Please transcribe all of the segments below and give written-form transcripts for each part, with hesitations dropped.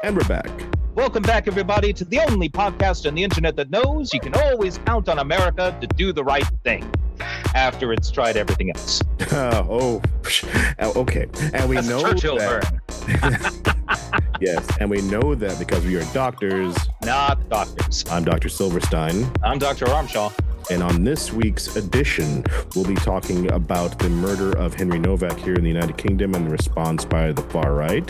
And we're back. Welcome back, everybody, to the only podcast on the internet that knows you can always count on America to do the right thing after it's tried everything else. Okay. And we That's know Churchill that. burn. Yes, and we know that because we are doctors. Not doctors. I'm Dr. Silverstein. I'm Dr. Armshaw. And on this week's edition, we'll be talking about the murder of Henry Nowak here in the United Kingdom and the response by the far right.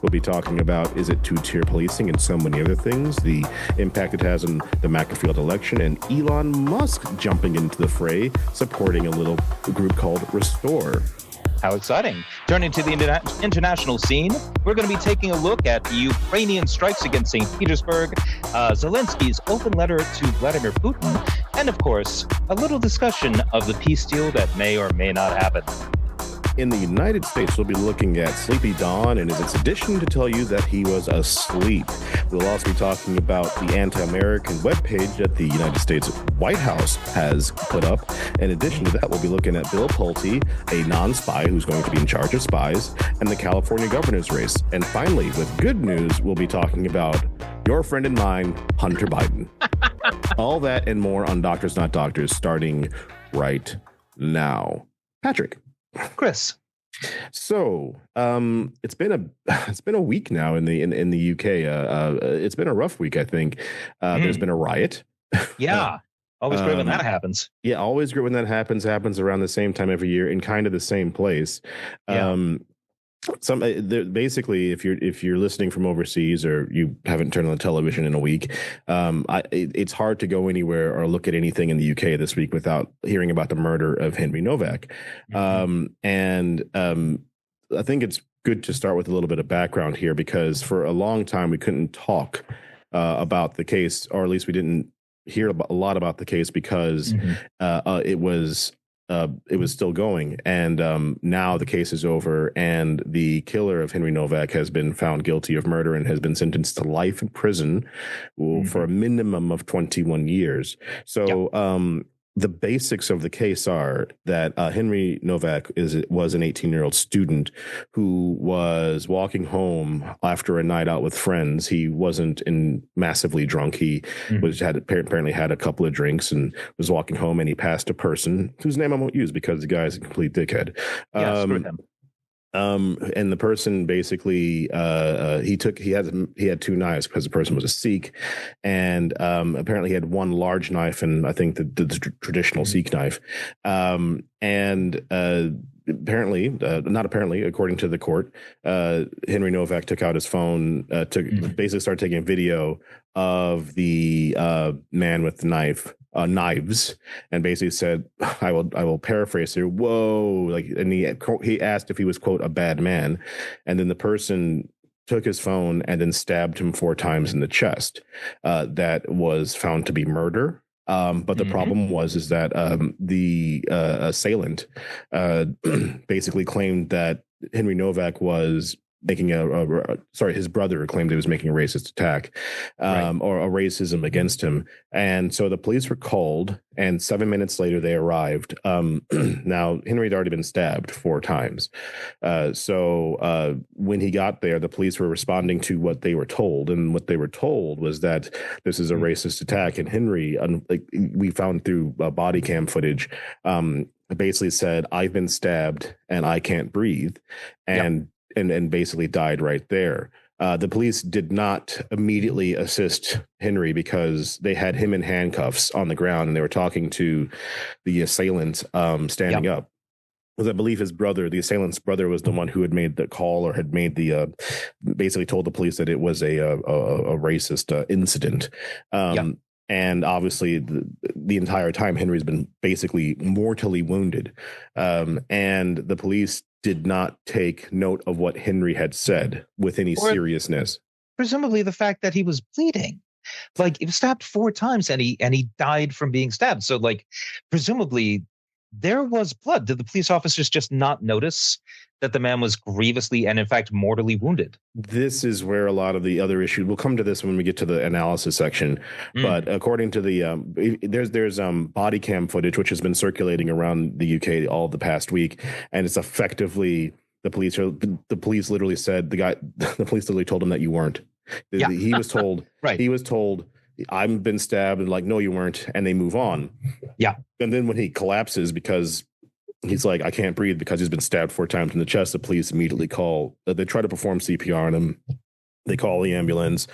We'll be talking about, is it two-tier policing and so many other ththings, the impact it has on the Macclesfield election, and Elon Musk jumping into the fray, supporting a little group called Restore. How exciting. Turning to the international scene, we're going to be taking a look at the Ukrainian strikes against St. Petersburg, Zelensky's open letter to Vladimir Putin, and of course, a little discussion of the peace deal that may or may not happen. In the United States, we'll be looking at Sleepy Don and his sedition to tell you that he was asleep. We'll also be talking about the anti-American webpage that the United States White House has put up. In addition to that, we'll be looking at Bill Pulte, a non-spy who's going to be in charge of spies, and the California governor's race. And finally, with good news, we'll be talking about your friend and mine, Hunter Biden. All that and more on Doctors Not Doctors, starting right now. Patrick. Chris. So, it's been a week now in the UK. It's been a rough week, I think. There's been a riot. Yeah. Always great when that happens. Yeah, always great when that happens. Happens around the same time every year in kind of the same place. Yeah. Basically, if you're listening from overseas or you haven't turned on the television in a week, it's hard to go anywhere or look at anything in the UK this week without hearing about the murder of Henry Nowak. Mm-hmm. I think it's good to start with a little bit of background here because for a long time we couldn't talk about the case, or at least we didn't hear a lot about the case because it was still going. And now the case is over and the killer of Henry Nowak has been found guilty of murder and has been sentenced to life in prison for a minimum of 21 years. So the basics of the case are that Henry Nowak was an 18-year-old student who was walking home after a night out with friends. He wasn't massively drunk. He apparently had a couple of drinks and was walking home, and he passed a person whose name I won't use because the guy's a complete dickhead. Screw him. And the person basically, he had two knives because the person was a Sikh, and apparently he had one large knife and I think the traditional Sikh knife, according to the court, Henry Nowak took out his phone, basically started taking a video of the man with the knives, and basically said, I will paraphrase here, whoa, and he asked if he was, quote, a bad man, and then the person took his phone and then stabbed him 4 times in the chest. That was found to be murder. But the problem was that the assailant basically claimed that Henry Nowak was making his brother claimed he was making a racist attack or a racism against him. And so the police were called, and 7 minutes later they arrived. Now, Henry had already been stabbed 4 times. So when he got there, the police were responding to what they were told. And what they were told was that this is a racist attack. And Henry, we found through body cam footage, basically said, I've been stabbed and I can't breathe. And basically died right there. The police did not immediately assist Henry because they had him in handcuffs on the ground and they were talking to the assailant standing up. Because I believe his brother, the assailant's brother, was the one who had made the call or had made basically told the police that it was a racist incident. And obviously, the entire time, Henry's been basically mortally wounded. And the police did not take note of what Henry had said with any seriousness. Presumably the fact that he was bleeding. Like, he was stabbed 4 times and he died from being stabbed. So, presumably there was blood. Did the police officers just not notice that the man was grievously and, in fact, mortally wounded? This is where a lot of the other issues, we'll come to this when we get to the analysis section. But according to the, there's body cam footage, which has been circulating around the UK all the past week. And it's effectively, the police literally said, the police literally told him that you weren't. Yeah. He was told, right. He was told, I've been stabbed, and like, no, you weren't, and they move on. Yeah. And then when he collapses because he's like, I can't breathe because he's been stabbed 4 times in the chest, the police immediately call. They try to perform CPR on him. They call the ambulance.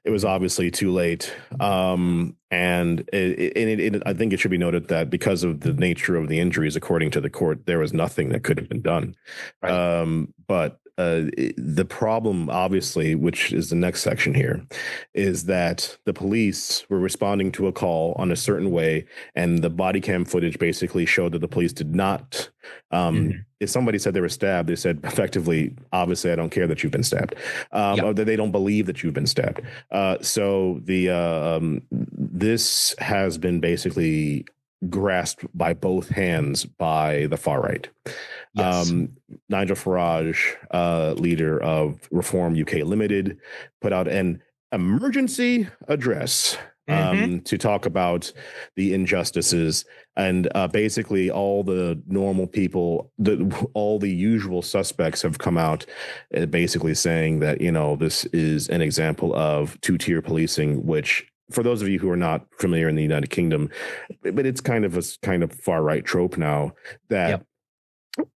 It was obviously too late. And I think it should be noted that because of the nature of the injuries, according to the court, there was nothing that could have been done. Right. But the problem, obviously, which is the next section here, is that the police were responding to a call on a certain way, and the body cam footage basically showed that the police did not. If somebody said they were stabbed, they said effectively, obviously, I don't care that you've been stabbed, or that they don't believe that you've been stabbed. So this has been basically grasped by both hands by the far right. Yes. Nigel Farage, leader of Reform UK Limited, put out an emergency address to talk about the injustices, and basically all the normal people, all the usual suspects have come out basically saying that, this is an example of two-tier policing, which, for those of you who are not familiar in the United Kingdom, but it's kind of a far right trope now that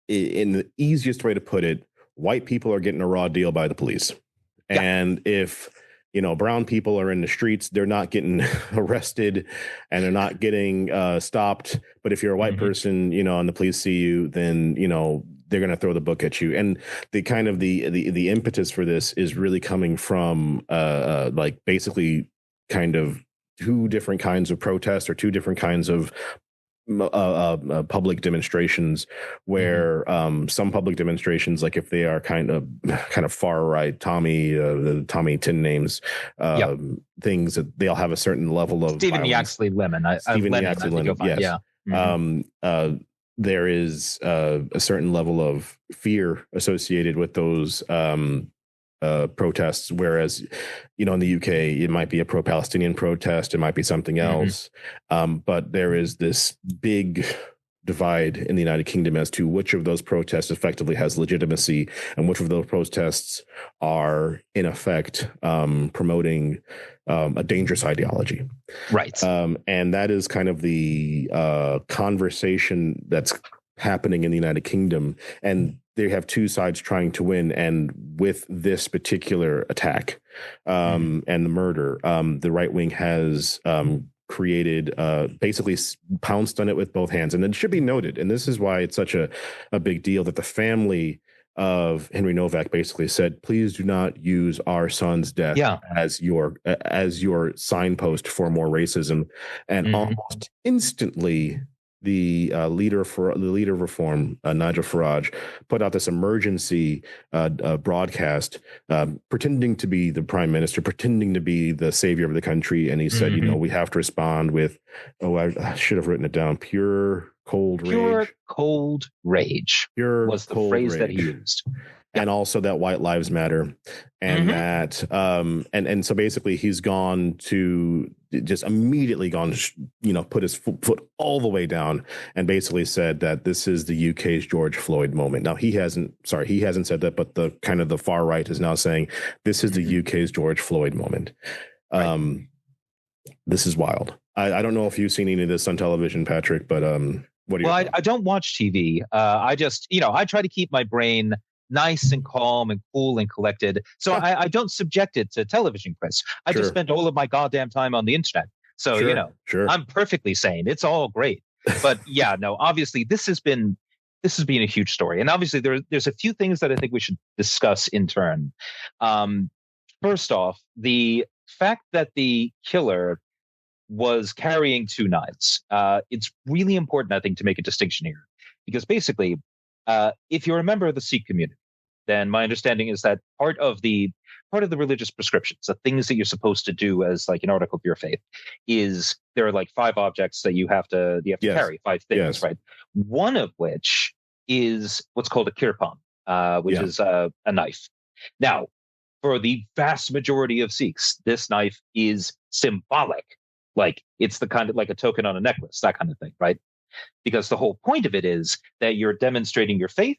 in the easiest way to put it, white people are getting a raw deal by the police. Yep. And if, brown people are in the streets, they're not getting arrested and they're not getting stopped. But if you're a white person, and the police see you, then, they're going to throw the book at you. And the kind of the impetus for this is really coming from like basically kind of 2 different kinds of protests or 2 different kinds of public demonstrations where some public demonstrations, like if they are kind of far right, the Tommy Tin names, things that they'll have a certain level of Stephen Yaxley Lemon. Yes. Yeah. There is a certain level of fear associated with those protests, whereas in the UK it might be a pro-Palestinian protest, it might be something else, but there is this big divide in the United Kingdom as to which of those protests effectively has legitimacy and which of those protests are in effect promoting a dangerous ideology. Right. And that is kind of the conversation that's happening in the United Kingdom, and they have 2 sides trying to win. And with this particular attack and the murder, the right wing has created, basically pounced on it with both hands. And it should be noted, and this is why it's such a big deal, that the family of Henry Nowak basically said, please do not use our son's death as your signpost for more racism. And almost instantly, the leader of Reform, Nigel Farage, put out this emergency broadcast, pretending to be the prime minister, pretending to be the savior of the country, and he said, we have to respond with, I should have written it down, pure cold rage. Pure was the phrase that he used. And also that white lives matter, and that and so basically he's gone to just immediately put his foot all the way down and basically said that this is the UK's George Floyd moment. Now he hasn't said that, but the kind of the far right is now saying this is the UK's George Floyd moment. Right. This is wild. I don't know if you've seen any of this on television, Patrick, but what do you? Well, I don't watch TV. I just I try to keep my brain nice and calm and cool and collected. So I don't subject it to television, Chris. I just spend all of my goddamn time on the internet. So, I'm perfectly sane. It's all great. But obviously this has been a huge story. And obviously there's a few things that I think we should discuss in turn. First off, the fact that the killer was carrying 2 knives. It's really important, I think, to make a distinction here, because basically, if you're a member of the Sikh community, then my understanding is that part of the religious prescriptions, the things that you're supposed to do as like an article of your faith, is there are like 5 objects that you have to carry, 5 things, right? One of which is what's called a kirpan, which is a knife. Now, for the vast majority of Sikhs, this knife is symbolic. Like it's the kind of like a token on a necklace, that kind of thing, right? Because the whole point of it is that you're demonstrating your faith,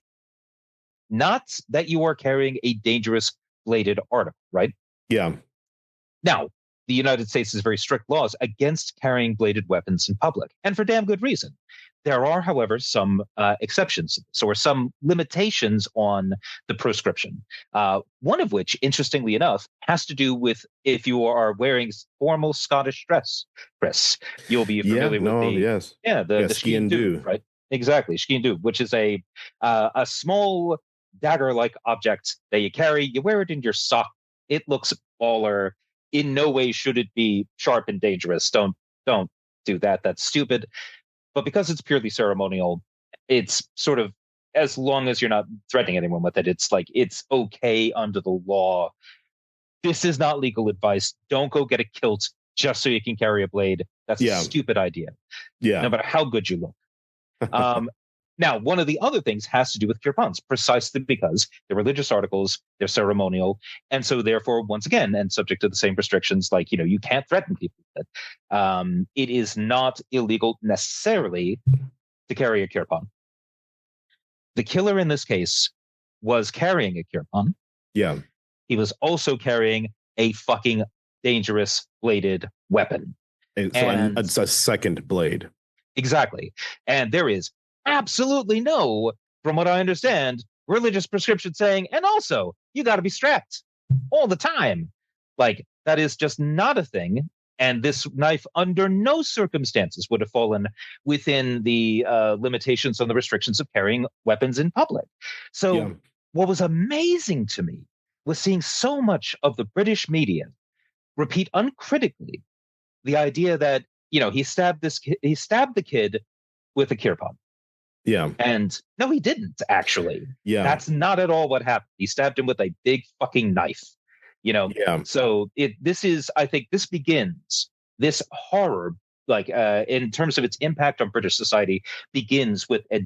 not that you are carrying a dangerous bladed article, right? Yeah. Now, the United States has very strict laws against carrying bladed weapons in public, and for damn good reason. There are, however, some exceptions to this, or some limitations on the proscription. One of which, interestingly enough, has to do with if you are wearing formal Scottish dress, Chris. You'll be familiar with the Scian dubh, right? Exactly, scian dubh, which is a small dagger-like object that you carry. You wear it in your sock. It looks baller. In no way should it be sharp and dangerous. Don't do that. That's stupid. But because it's purely ceremonial, it's sort of, as long as you're not threatening anyone with it, it's like it's okay under the law. This is not legal advice. Don't go get a kilt just so you can carry a blade. That's a stupid idea. Yeah. No matter how good you look. Now, one of the other things has to do with kirpans, precisely because they're religious articles, they're ceremonial, and so therefore, once again, and subject to the same restrictions, like, you can't threaten people with it. It is not illegal necessarily to carry a kirpan. The killer in this case was carrying a kirpan. Yeah. He was also carrying a fucking dangerous bladed weapon. And it's a second blade. Exactly. And there is absolutely no, from what I understand, religious prescription saying, and also you got to be strapped all the time. Like, that is just not a thing. And this knife, under no circumstances, would have fallen within the limitations on the restrictions of carrying weapons in public. So what was amazing to me was seeing so much of the British media repeat uncritically the idea that, he stabbed the kid with a kirpan. Yeah. And no, he didn't, actually. Yeah. That's not at all what happened. He stabbed him with a big fucking knife. Yeah. So I think this begins, this horror, like in terms of its impact on British society, begins with a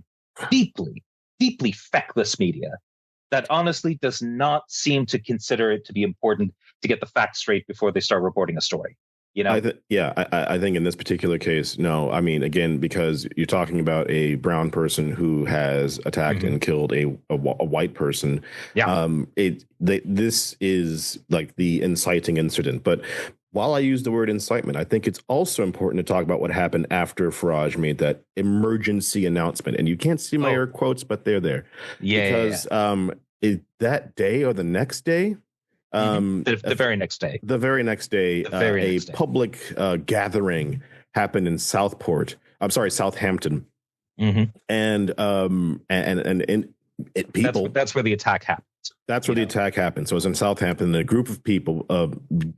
deeply, deeply feckless media that honestly does not seem to consider it to be important to get the facts straight before they start reporting a story. I think in this particular case, no. I mean, again, because you're talking about a brown person who has attacked and killed a white person. Yeah. This is like the inciting incident. But while I use the word incitement, I think it's also important to talk about what happened after Farage made that emergency announcement. And you can't see my air quotes, but they're there. Yeah. Because that day or the next day, the very next day. The very next day, a public gathering happened in Southampton. And people. That's where the attack happened. That's where the attack happened. So it was in Southampton. A group of people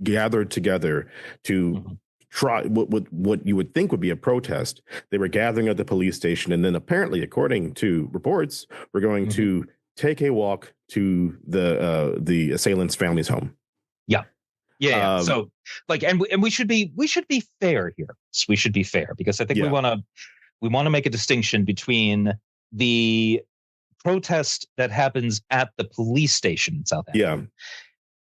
gathered together to try what you would think would be a protest. They were gathering at the police station, and then apparently, according to reports, we're going to take a walk to the assailant's family's home. Yeah. So, like, and we should be fair here. We should be fair because I think we want to make a distinction between the protest that happens at the police station in Southampton,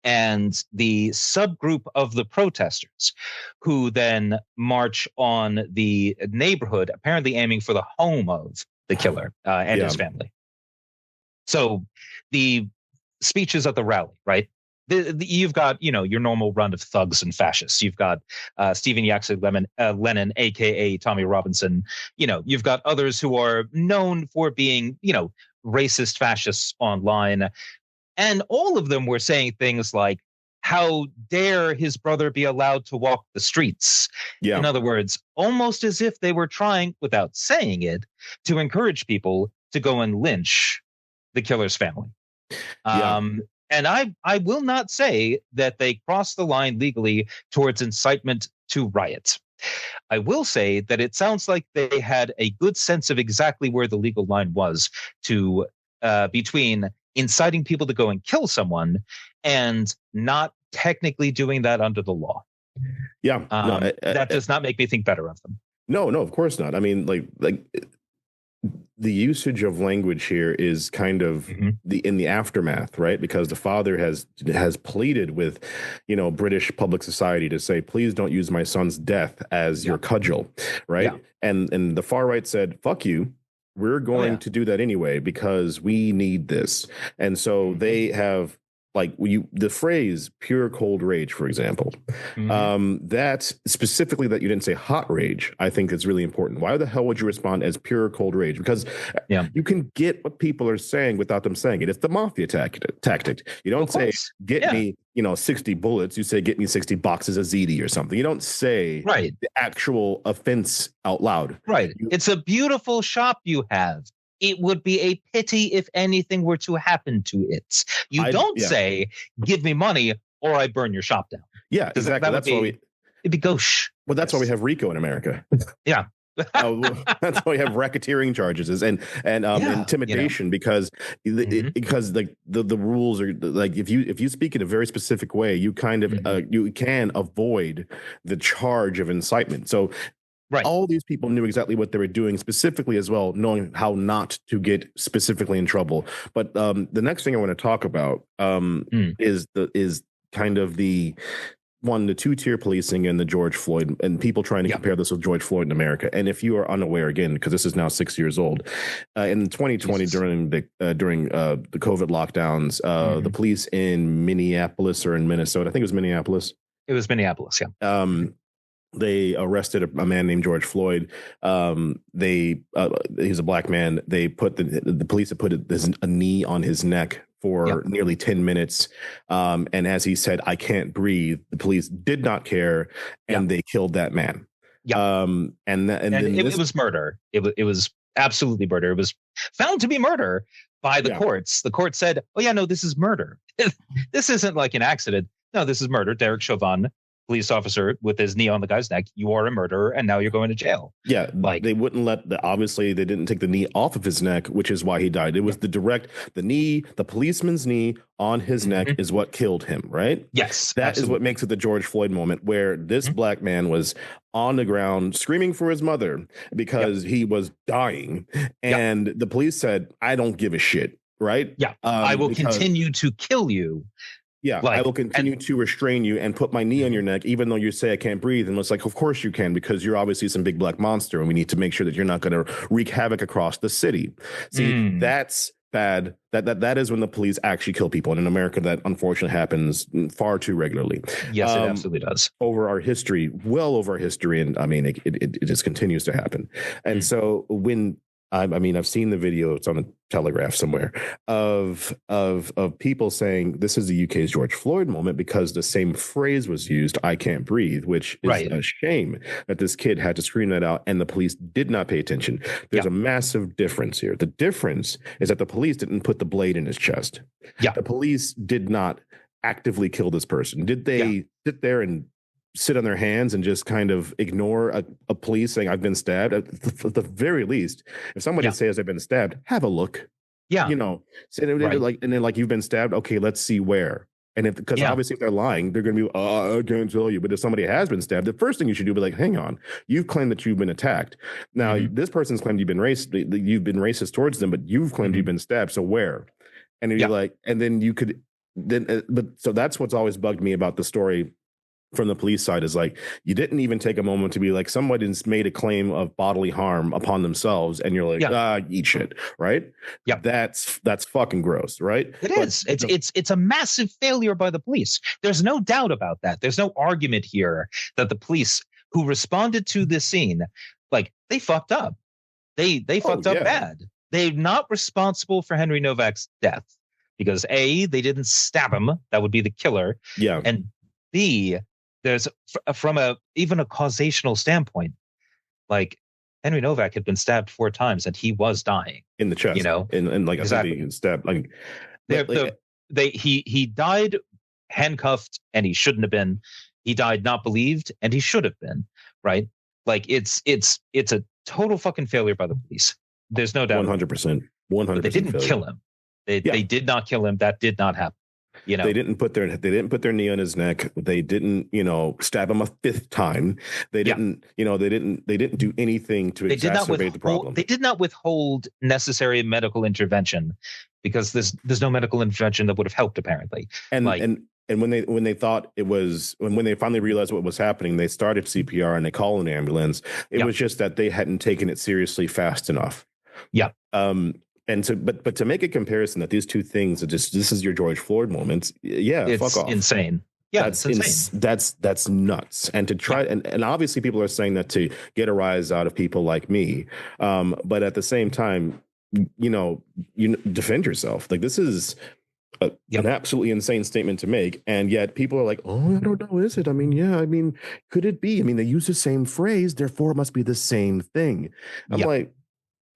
and the subgroup of the protesters who then march on the neighborhood, apparently aiming for the home of the killer and his family. So the speeches at the rally, right? You've got, your normal run of thugs and fascists. You've got Stephen Yaxley Lennon, a.k.a. Tommy Robinson. You've got others who are known for being, racist fascists online. And all of them were saying things like, how dare his brother be allowed to walk the streets? Yeah. In other words, almost as if they were trying, without saying it, to encourage people to go and lynch the killer's family. And I will not say that they crossed the line legally towards incitement to riot. I will say that it sounds like they had a good sense of exactly where the legal line was to between inciting people to go and kill someone and not technically doing that under the law. That does not make me think better of them. No, of course not. I mean, like the usage of language here is kind of in the aftermath, right? Because the father has pleaded with, British public society to say, please don't use my son's death as your cudgel, right? And the far right said, fuck you. We're going to do that anyway because we need this. And so they have like the phrase pure cold rage, for example, that specifically that you didn't say hot rage, I think is really important. Why the hell would you respond as pure cold rage? Because you can get what people are saying without them saying it. It's the mafia tactic. You don't say, get me, 60 bullets. You say, get me 60 boxes of ziti or something. You don't say the actual offense out loud. Right. It's a beautiful shop you have. It would be a pity if anything were to happen to it. You don't say, give me money or I burn your shop down. Yeah, exactly. It'd be gauche. Well, that's why we have RICO in America. Yeah. That's why we have racketeering charges and intimidation because the rules are like if you speak in a very specific way, you kind of you can avoid the charge of incitement. So all these people knew exactly what they were doing specifically as well, knowing how not to get specifically in trouble. But the next thing I want to talk about is kind of the two-tier policing and the George Floyd, and people trying to compare this with George Floyd in America. And if you are unaware, again, because this is now 6 years old, in 2020 during the COVID lockdowns, the police in Minneapolis or in Minnesota, I think it was Minneapolis. It was Minneapolis, yeah. They arrested a man named George Floyd. He's a black man. They put the police had put a knee on his neck for nearly 10 minutes. And as he said, I can't breathe. The police did not care, and they killed that man. Yeah. It was murder. It was absolutely murder. It was found to be murder by the courts. The court said, oh, yeah, no, this is murder. This isn't like an accident. No, this is murder. Derek Chauvin, police officer with his knee on the guy's neck. You are a murderer, and now you're going to jail. Yeah, they wouldn't obviously they didn't take the knee off of his neck, which is why he died. It was the policeman's knee on his neck is what killed him, right? Yes, that is what makes it the George Floyd moment, where this black man was on the ground screaming for his mother because he was dying, and the police said, I don't give a shit, right? Yeah, I will continue to kill you. Yeah, I will continue to restrain you and put my knee on your neck, even though you say I can't breathe. And it's like, of course you can, because you're obviously some big black monster, and we need to make sure that you're not going to wreak havoc across the city. See, that's bad. That is when the police actually kill people. And in America, that unfortunately happens far too regularly. Yes, it absolutely does. Over our history, and I mean, it just continues to happen. And so when I've seen the video. It's on the Telegraph somewhere of people saying this is the UK's George Floyd moment because the same phrase was used, I can't breathe, which is a shame that this kid had to scream that out and the police did not pay attention. There's a massive difference here. The difference is that the police didn't put the blade in his chest. Yeah. The police did not actively kill this person. Did they sit there and sit on their hands and just kind of ignore a police saying I've been stabbed? At the very least, if somebody says I've been stabbed, have a look. Yeah, like, and then like, you've been stabbed. Okay, let's see where. And because obviously if they're lying, they're going to be, I can't tell you. But if somebody has been stabbed, the first thing you should do is be like, hang on, you've claimed that you've been attacked. Now this person's claimed you've been racist towards them, but you've claimed you've been stabbed. So where? And you're like, and then you could but so that's what's always bugged me about the story from the police side is like, you didn't even take a moment to be like, somebody's made a claim of bodily harm upon themselves, and you're like, eat shit, right? Yeah, that's fucking gross, right? It's a massive failure by the police. There's no doubt about that. There's no argument here that the police who responded to this scene, like, they fucked up. They fucked up bad. They're not responsible for Henry Nowak's death because A, they didn't stab him. That would be the killer. Yeah, and B, there's from even a causational standpoint, like Henry Nowak had been stabbed 4 times and he was dying in the chest, and like exactly. I think he stabbed like he died handcuffed and he shouldn't have been. He died not believed and he should have been, right? Like it's a total fucking failure by the police. There's no doubt. 100%. They didn't kill him. They did not kill him. That did not happen. They didn't put their knee on his neck. They didn't, stab him a 5th time. They didn't, they didn't do anything to exacerbate the problem. They did not withhold necessary medical intervention because there's no medical intervention that would have helped apparently. And when they thought it was, when they finally realized what was happening, they started CPR and they called an ambulance. It was just that they hadn't taken it seriously fast enough. Yeah. but to make a comparison that these two things are just, this is your George Floyd moment. Yeah, it's fuck off. Insane. Yeah, it's insane. That's nuts. And to try, and obviously people are saying that to get a rise out of people like me. But at the same time, you defend yourself. Like, this is an absolutely insane statement to make. And yet people are like, oh, I don't know, is it? I mean, yeah, I mean, could it be? I mean, they use the same phrase, therefore it must be the same thing. I'm like,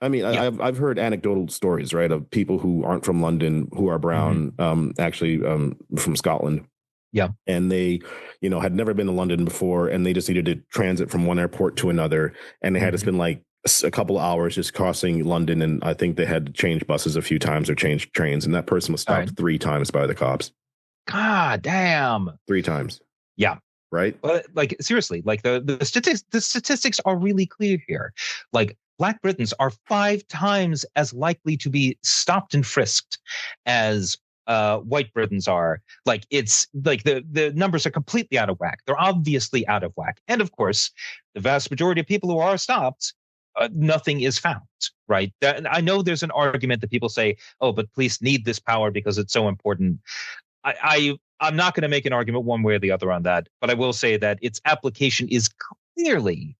I mean, I've heard anecdotal stories, right, of people who aren't from London, who are brown, actually from Scotland. Yeah. And they, had never been to London before, and they just needed to transit from one airport to another. And they had to spend like a couple of hours just crossing London. And I think they had to change buses a few times or change trains. And that person was stopped 3 times by the cops. God damn. 3 times. Yeah. Right. But like, seriously, like the statistics are really clear here. Like, Black Britons are 5 times as likely to be stopped and frisked as white Britons are. Like, it's like the numbers are completely out of whack. They're obviously out of whack. And of course, the vast majority of people who are stopped, nothing is found, right? I know there's an argument that people say, oh, but police need this power because it's so important. I'm not going to make an argument one way or the other on that, but I will say that its application is clearly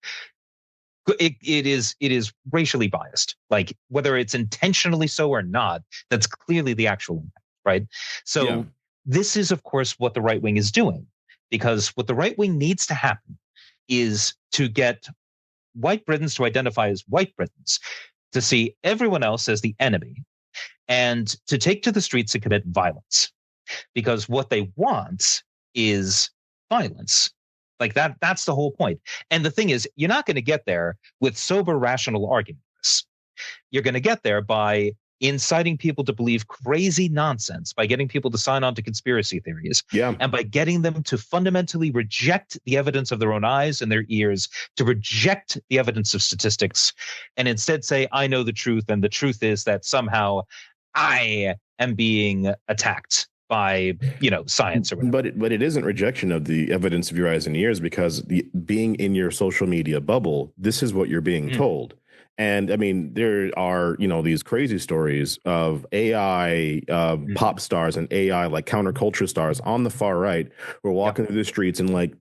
it is racially biased. Like, whether it's intentionally so or not, that's clearly the actual impact, right? So this is, of course, what the right wing is doing, because what the right wing needs to happen is to get white Britons to identify as white Britons, to see everyone else as the enemy, and to take to the streets and commit violence. Because what they want is violence. Like, that's the whole point. And the thing is, you're not going to get there with sober, rational arguments. You're going to get there by inciting people to believe crazy nonsense, by getting people to sign on to conspiracy theories, and by getting them to fundamentally reject the evidence of their own eyes and their ears, to reject the evidence of statistics, and instead say, I know the truth, and the truth is that somehow I am being attacked by science or whatever. But it isn't rejection of the evidence of your eyes and ears, because being in your social media bubble, this is what you're being told. And I mean, there are, these crazy stories of AI pop stars and AI like counterculture stars on the far right who are walking through the streets and like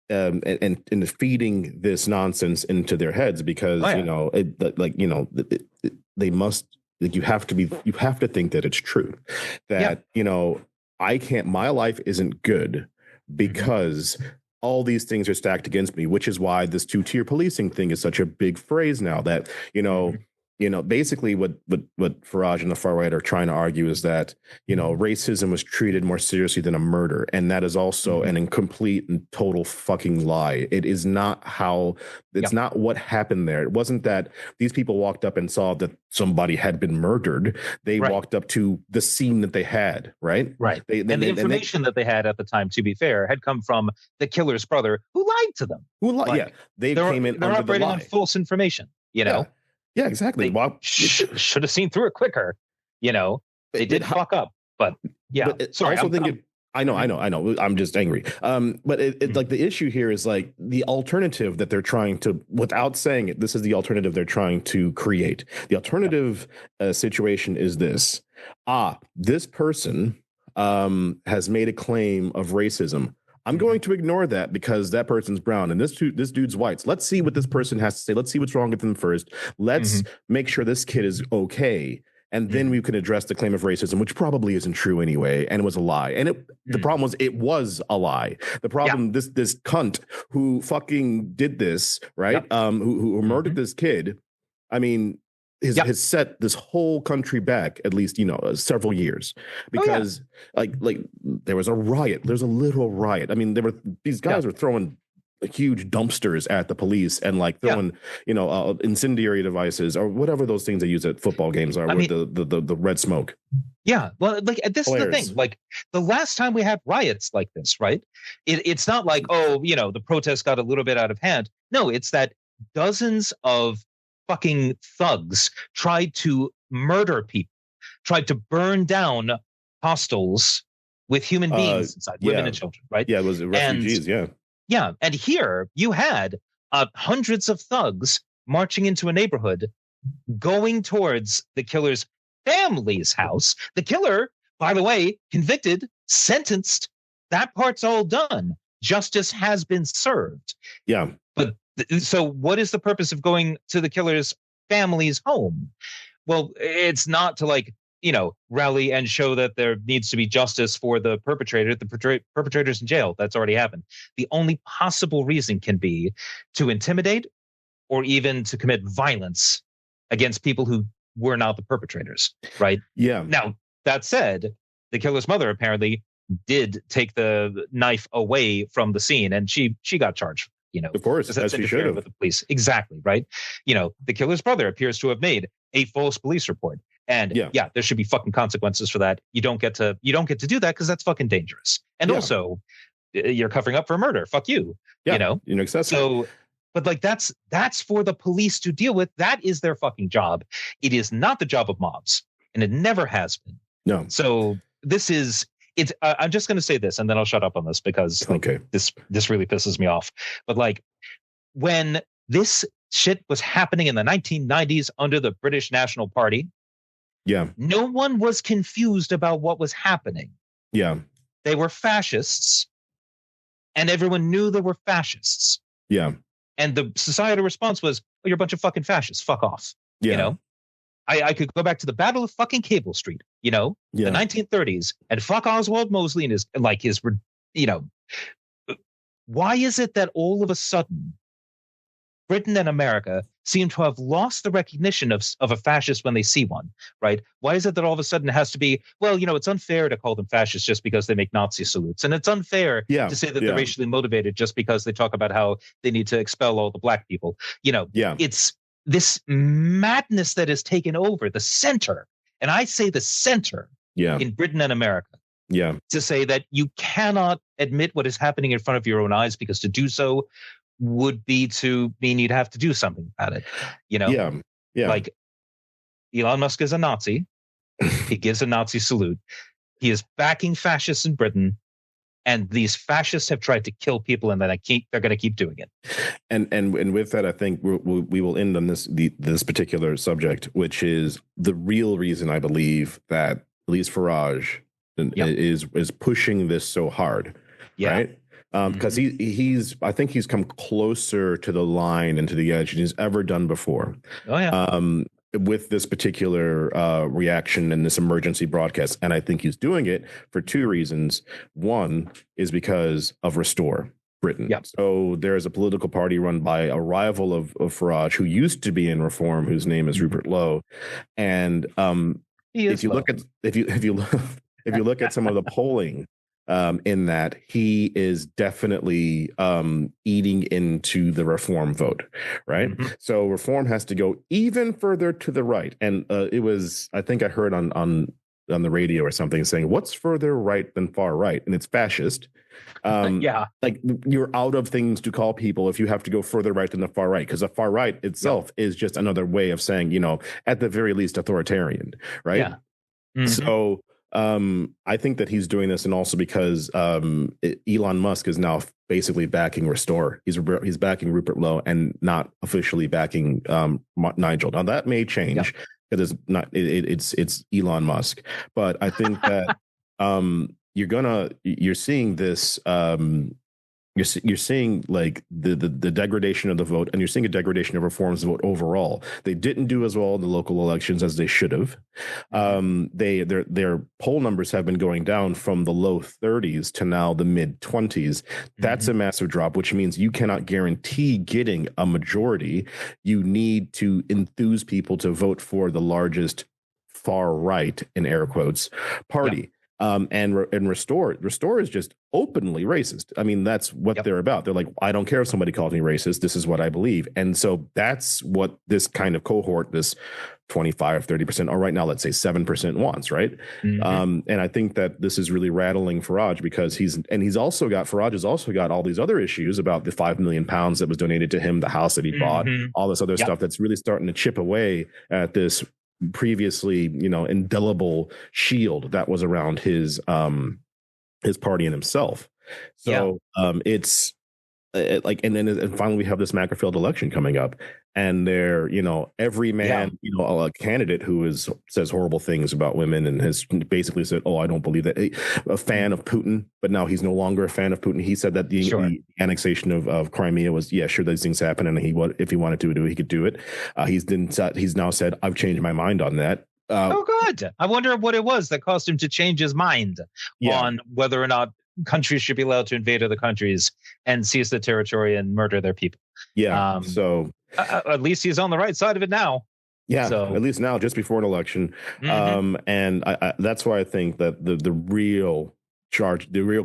and feeding this nonsense into their heads, because they must, like, you have to think that it's true, that my life isn't good because all these things are stacked against me, which is why this 2-tier policing thing is such a big phrase now, that, basically what Farage and the far right are trying to argue is that, racism was treated more seriously than a murder. And that is also an incomplete and total fucking lie. It is not not what happened there. It wasn't that these people walked up and saw that somebody had been murdered. They walked up to the scene that they had, right? Right. The information that they had at the time, to be fair, had come from the killer's brother, who lied to them. They came in they're under operating the lie. on false information, Yeah, exactly. They should have seen through it quicker. They did fuck up, but sorry. I know. I'm just angry. But like the issue here is like the alternative that they're trying to, without saying it, this is the alternative they're trying to create. The alternative situation is this. This person has made a claim of racism. I'm going to ignore that because that person's brown and this dude's white. So let's see what this person has to say. Let's see what's wrong with them first. Let's make sure this kid is okay. And then we can address the claim of racism, which probably isn't true anyway. And it was a lie. And the problem was it was a lie. The problem, this cunt who fucking did this, right? Who murdered this kid. I mean, has set this whole country back at least, several years, because like there was a riot. There's a literal riot. I mean, these guys were throwing huge dumpsters at the police and like throwing, incendiary devices or whatever those things they use at football games are, with the red smoke. Yeah. Well, like this is the thing. Like the last time we had riots like this, right? It's not like, the protest got a little bit out of hand. No, it's that dozens of fucking thugs tried to murder people, tried to burn down hostels with human beings inside, women and children, right? Yeah, it was refugees, Yeah, and here you had hundreds of thugs marching into a neighborhood, going towards the killer's family's house. The killer, by the way, convicted, sentenced. That part's all done. Justice has been served. Yeah. But so what is the purpose of going to the killer's family's home? Well, it's not to like, rally and show that there needs to be justice for the perpetrator. The perpetrator's in jail. That's already happened. The only possible reason can be to intimidate or even to commit violence against people who were not the perpetrators, right? Yeah. Now, that said, the killer's mother apparently did take the knife away from the scene, and she got charged. Of course, as she should have. With the police. Exactly, right? The killer's brother appears to have made a false police report. And yeah, there should be fucking consequences for that. You don't get to do that because that's fucking dangerous. And also, you're covering up for murder. Fuck you. Yeah, excessive. So, but like that's for the police to deal with. That is their fucking job. It is not the job of mobs, and it never has been. No. So this is it's. I'm just going to say this, and then I'll shut up on this because this really pisses me off. But like when this shit was happening in the 1990s under the British National Party. Yeah. No one was confused about what was happening. Yeah. They were fascists, and everyone knew they were fascists. Yeah. And the societal response was, "Oh, you're a bunch of fucking fascists. Fuck off." Yeah. I could go back to the Battle of fucking Cable Street, the 1930s, and fuck Oswald Mosley and his. Why is it that all of a sudden Britain and America seem to have lost the recognition of a fascist when they see one, right? Why is it that all of a sudden it has to be, well, it's unfair to call them fascists just because they make Nazi salutes. And it's unfair to say that they're racially motivated just because they talk about how they need to expel all the black people. It's this madness that has taken over the center. And I say the center in Britain and America. Yeah. To say that you cannot admit what is happening in front of your own eyes because to do so would be to mean you'd have to do something about it, Yeah. Like Elon Musk is a Nazi. He gives a Nazi salute. He is backing fascists in Britain, and these fascists have tried to kill people, and they're going to keep doing it. And with that, I think we will end on this particular subject, which is the real reason I believe that at least Farage is pushing this so hard, right? Because I think he's come closer to the line and to the edge than he's ever done before. Oh yeah. With this particular reaction and this emergency broadcast, and I think he's doing it for two reasons. One is because of Restore Britain. Yep. So there's a political party run by a rival of Farage who used to be in Reform, whose name is Rupert Lowe, and if you look at some of the polling. In that he is definitely eating into the Reform vote, right? Mm-hmm. So Reform has to go even further to the right, and I think I heard on the radio or something saying, "What's further right than far right?" And it's fascist. Like you're out of things to call people if you have to go further right than the far right, because the far right itself is just another way of saying, at the very least, authoritarian, right? Yeah. Mm-hmm. So. I think that he's doing this, and also because Elon Musk is now basically backing Restore. He's backing Rupert Lowe and not officially backing Nigel. Now that may change because it's not. It's Elon Musk, but I think that you're seeing this. You're seing like the degradation of the vote, and you're seeing a degradation of Reform's vote overall. They didn't do as well in the local elections as they should have. Their poll numbers have been going down from the low 30s to now the mid 20s. That's a massive drop, which means you cannot guarantee getting a majority. You need to enthuse people to vote for the largest far right, in air quotes, party. Yeah. And Restore is just openly racist. I mean, that's what they're about. They're like, I don't care if somebody calls me racist. This is what I believe. And so that's what this kind of cohort, this 25, 30%, or right now, let's say 7% wants, right? Mm-hmm. And I think that this is really rattling Farage because Farage has also got all these other issues about the £5 million that was donated to him, the house that he bought, all this other stuff that's really starting to chip away at this previously, indelible shield that was around his party and himself. So it's and finally we have this macro-failed election coming up, and they're, every man, a candidate who says horrible things about women and has basically said, oh, I don't believe that, a fan of Putin, but now he's no longer a fan of Putin. He said that the annexation of Crimea was, sure, these things happen, and if he wanted to do it, he could do it. He's now said, I've changed my mind on that. Good. I wonder what it was that caused him to change his mind on whether or not countries should be allowed to invade other countries and seize the territory and murder their people. Yeah. So at least he's on the right side of it now. Yeah. So, at least now, just before an election. And that's why I think that the real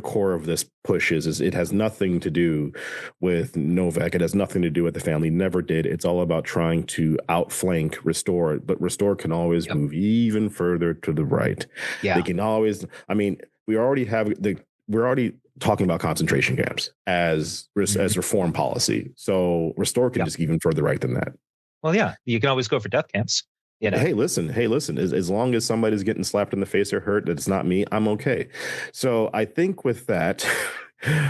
core of this push is it has nothing to do with Novak. It has nothing to do with the family. Never did. It's all about trying to outflank Restore, but Restore can always move even further to the right. Yeah. They can always, we're already talking about concentration camps as reform policy. So Restore can just even further right than that. Well, yeah, you can always go for death camps. Hey, listen. As long as somebody's getting slapped in the face or hurt, that it's not me, I'm okay. So I think with that,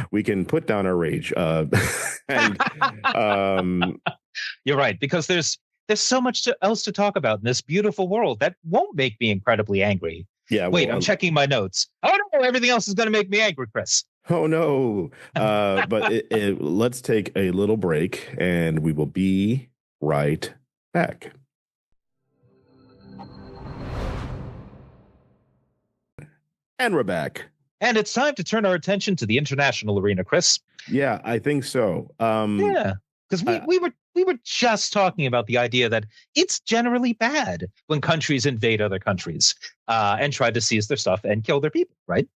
we can put down our rage. You're right, because there's so much else to talk about in this beautiful world that won't make me incredibly angry. Yeah. Wait, I'm checking my notes. Oh no, everything else is going to make me angry, Chris. Oh no. But let's take a little break, and we will be right back. And we're back. And it's time to turn our attention to the international arena, Chris. Yeah, I think so. Because we were just talking about the idea that it's generally bad when countries invade other countries and try to seize their stuff and kill their people, right?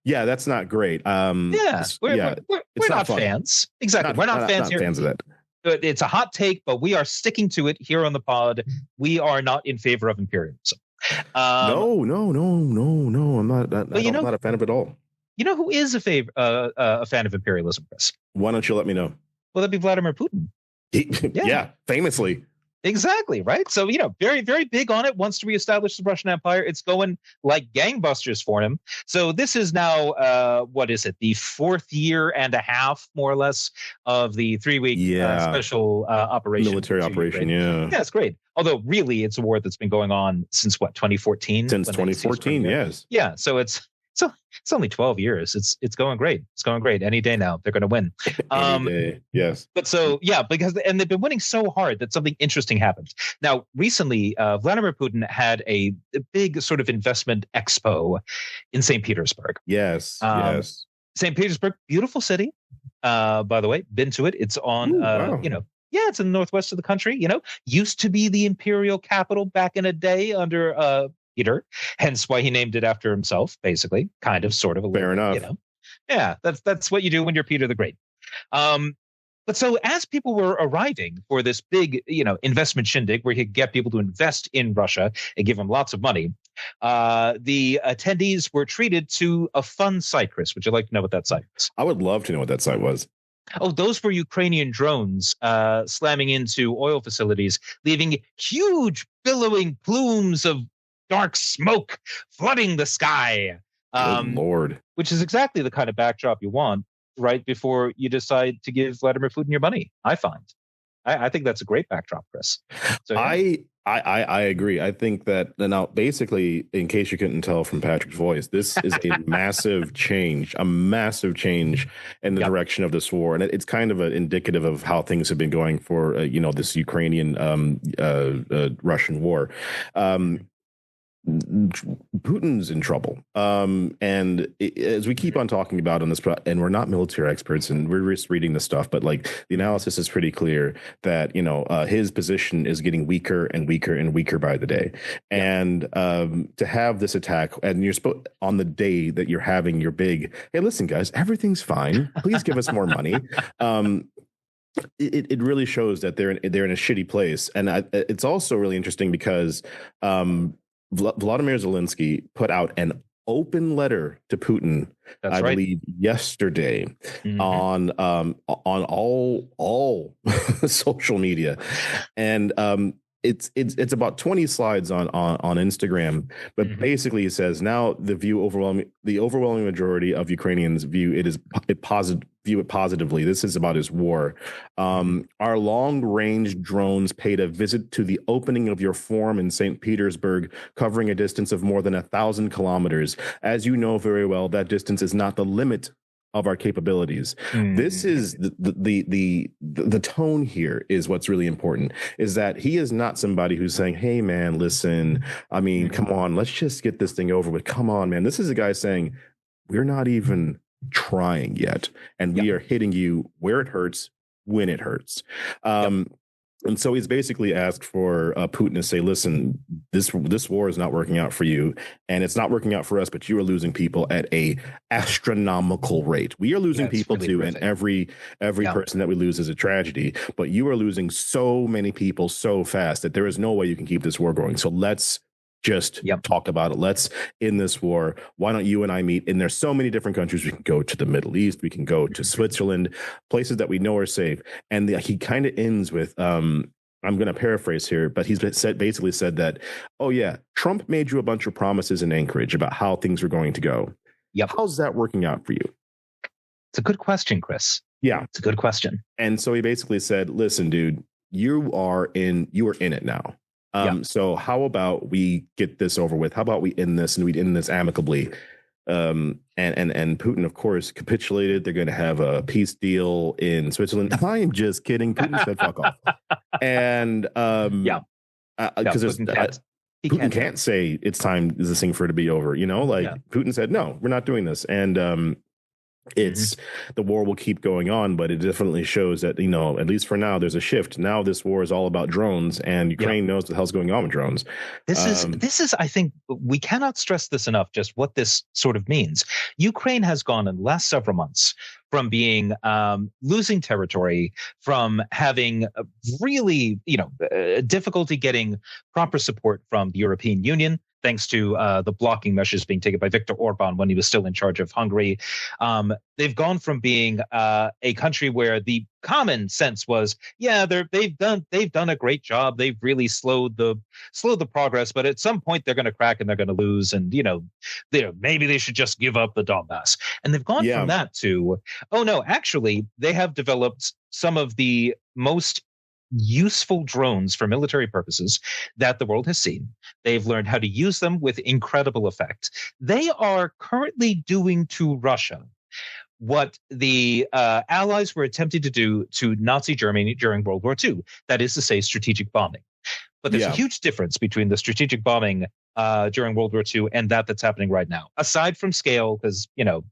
Yeah, that's not great. We're not fans. Exactly. We're not fans here. Fans of that. It's a hot take, but we are sticking to it here on the pod. We are not in favor of imperialism. No. I'm not. I'm not a fan of it all. You know who is a fan of imperialism, Chris? Why don't you let me know? Well, that'd be Vladimir Putin. Yeah, famously. Exactly, right? So, very, very big on it, wants to reestablish the Russian Empire. It's going like gangbusters for him. So this is now, what is it, the 4th year and a half, more or less, of the 3-week special operation. Military operation, yeah. Yeah, it's great. Although, really, it's a war that's been going on since, 2014? Since 2014, yes. Yeah, so it's only 12 years. It's going great. It's going great. Any day now, they're going to win. Any day, yes. But because they've been winning so hard that something interesting happened. Now, recently, Vladimir Putin had a big sort of investment expo in St. Petersburg. Yes. St. Petersburg, beautiful city. By the way, been to it. It's on, wow. It's in the northwest of the country. Used to be the imperial capital back in a day under Peter, hence why he named it after himself, basically, kind of, sort of. Fair enough. Yeah, that's what you do when you're Peter the Great. But so as people were arriving for this big, investment shindig where he could get people to invest in Russia and give them lots of money, the attendees were treated to a fun site. Chris, would you like to know what that site was? I would love to know what that site was. Oh, those were Ukrainian drones slamming into oil facilities, leaving huge billowing plumes of dark smoke flooding the sky. Good Lord. Which is exactly the kind of backdrop you want right before you decide to give Vladimir Putin your money, I find. I think that's a great backdrop, Chris. So, yeah. I agree. I think that now, basically, in case you couldn't tell from Patrick's voice, this is a massive change in the direction of this war. And it's kind of indicative of how things have been going for, this Ukrainian Russian war. Putin's in trouble. And as we keep on talking about on this, and we're not military experts and we're just reading the stuff, but the analysis is pretty clear that, his position is getting weaker and weaker and weaker by the day. And to have this attack, and you're supposed on the day that you're having your big, hey, listen, guys, everything's fine. Please give us more money. It really shows that they're in a shitty place. And it's also really interesting because Vladimir Zelensky put out an open letter to Putin, I believe, yesterday on all social media, and it's about 20 slides on Instagram, but basically it says now the overwhelming majority of Ukrainians view it positively. This is about his war. Our long-range drones paid a visit to the opening of your farm in St. Petersburg, covering a distance of more than 1,000 kilometers. As you know very well, that distance is not the limit of our capabilities. This is the tone here is what's really important, is that he is not somebody who's saying, hey man, listen, I mean, come on, let's just get this thing over with. Come on, man. This is a guy saying, we're not even trying yet. And we are hitting you where it hurts, when it hurts. And so he's basically asked for Putin to say, listen, this war is not working out for you, and it's not working out for us, but you are losing people at a astronomical rate. We are losing people really too, and every person that we lose is a tragedy, but you are losing so many people so fast that there is no way you can keep this war going. So let's just talk about it. Let's end this war. Why don't you and I meet? And there's so many different countries. We can go to the Middle East. We can go to Switzerland, places that we know are safe. And he kind of ends with, I'm going to paraphrase here, but he's basically said that, oh yeah, Trump made you a bunch of promises in Anchorage about how things were going to go. How's that working out for you? It's a good question, Chris. Yeah. It's a good question. And so he basically said, listen, dude, you are in it now. So how about we get this over with? How about we end this, and we end this amicably? And Putin, of course, capitulated. They're going to have a peace deal in Switzerland. I am just kidding. Putin said, "Fuck off." And because Putin can't say it's time. Is this thing for it to be over? Putin said, "No, we're not doing this." And the war will keep going on, but it definitely shows that, at least for now, there's a shift. Now this war is all about drones, and Ukraine knows what the hell's going on with drones. This is, I think we cannot stress this enough, just what this sort of means. Ukraine has gone in the last several months from being losing territory, from having really, difficulty getting proper support from the European Union, thanks to the blocking measures being taken by Viktor Orban when he was still in charge of Hungary. They've gone from being a country where the common sense was, they've done a great job. They've really slowed the progress, but at some point they're going to crack and they're going to lose, and maybe they should just give up the Donbass. And they've gone from that to, oh no, actually they have developed some of the most useful drones for military purposes that the world has seen. They've learned how to use them with incredible effect. They are currently doing to Russia what the Allies were attempting to do to Nazi Germany during World War II. That is to say, strategic bombing. But there's a huge difference between the strategic bombing during World War II and that's happening right now. Aside from scale, because, it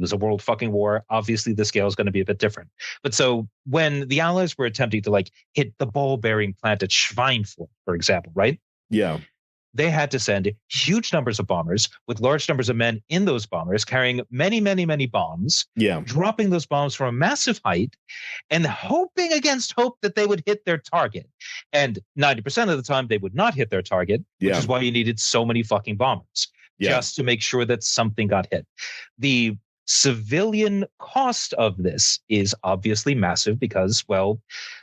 was a world fucking war, obviously the scale is going to be a bit different. But so when the Allies were attempting to hit the ball-bearing plant at Schweinfurt, for example, right? Yeah. They had to send huge numbers of bombers with large numbers of men in those bombers carrying many, many, many bombs, dropping those bombs from a massive height and hoping against hope that they would hit their target. And 90% of the time they would not hit their target, which is why you needed so many fucking bombers just to make sure that something got hit. The civilian cost of this is obviously massive because,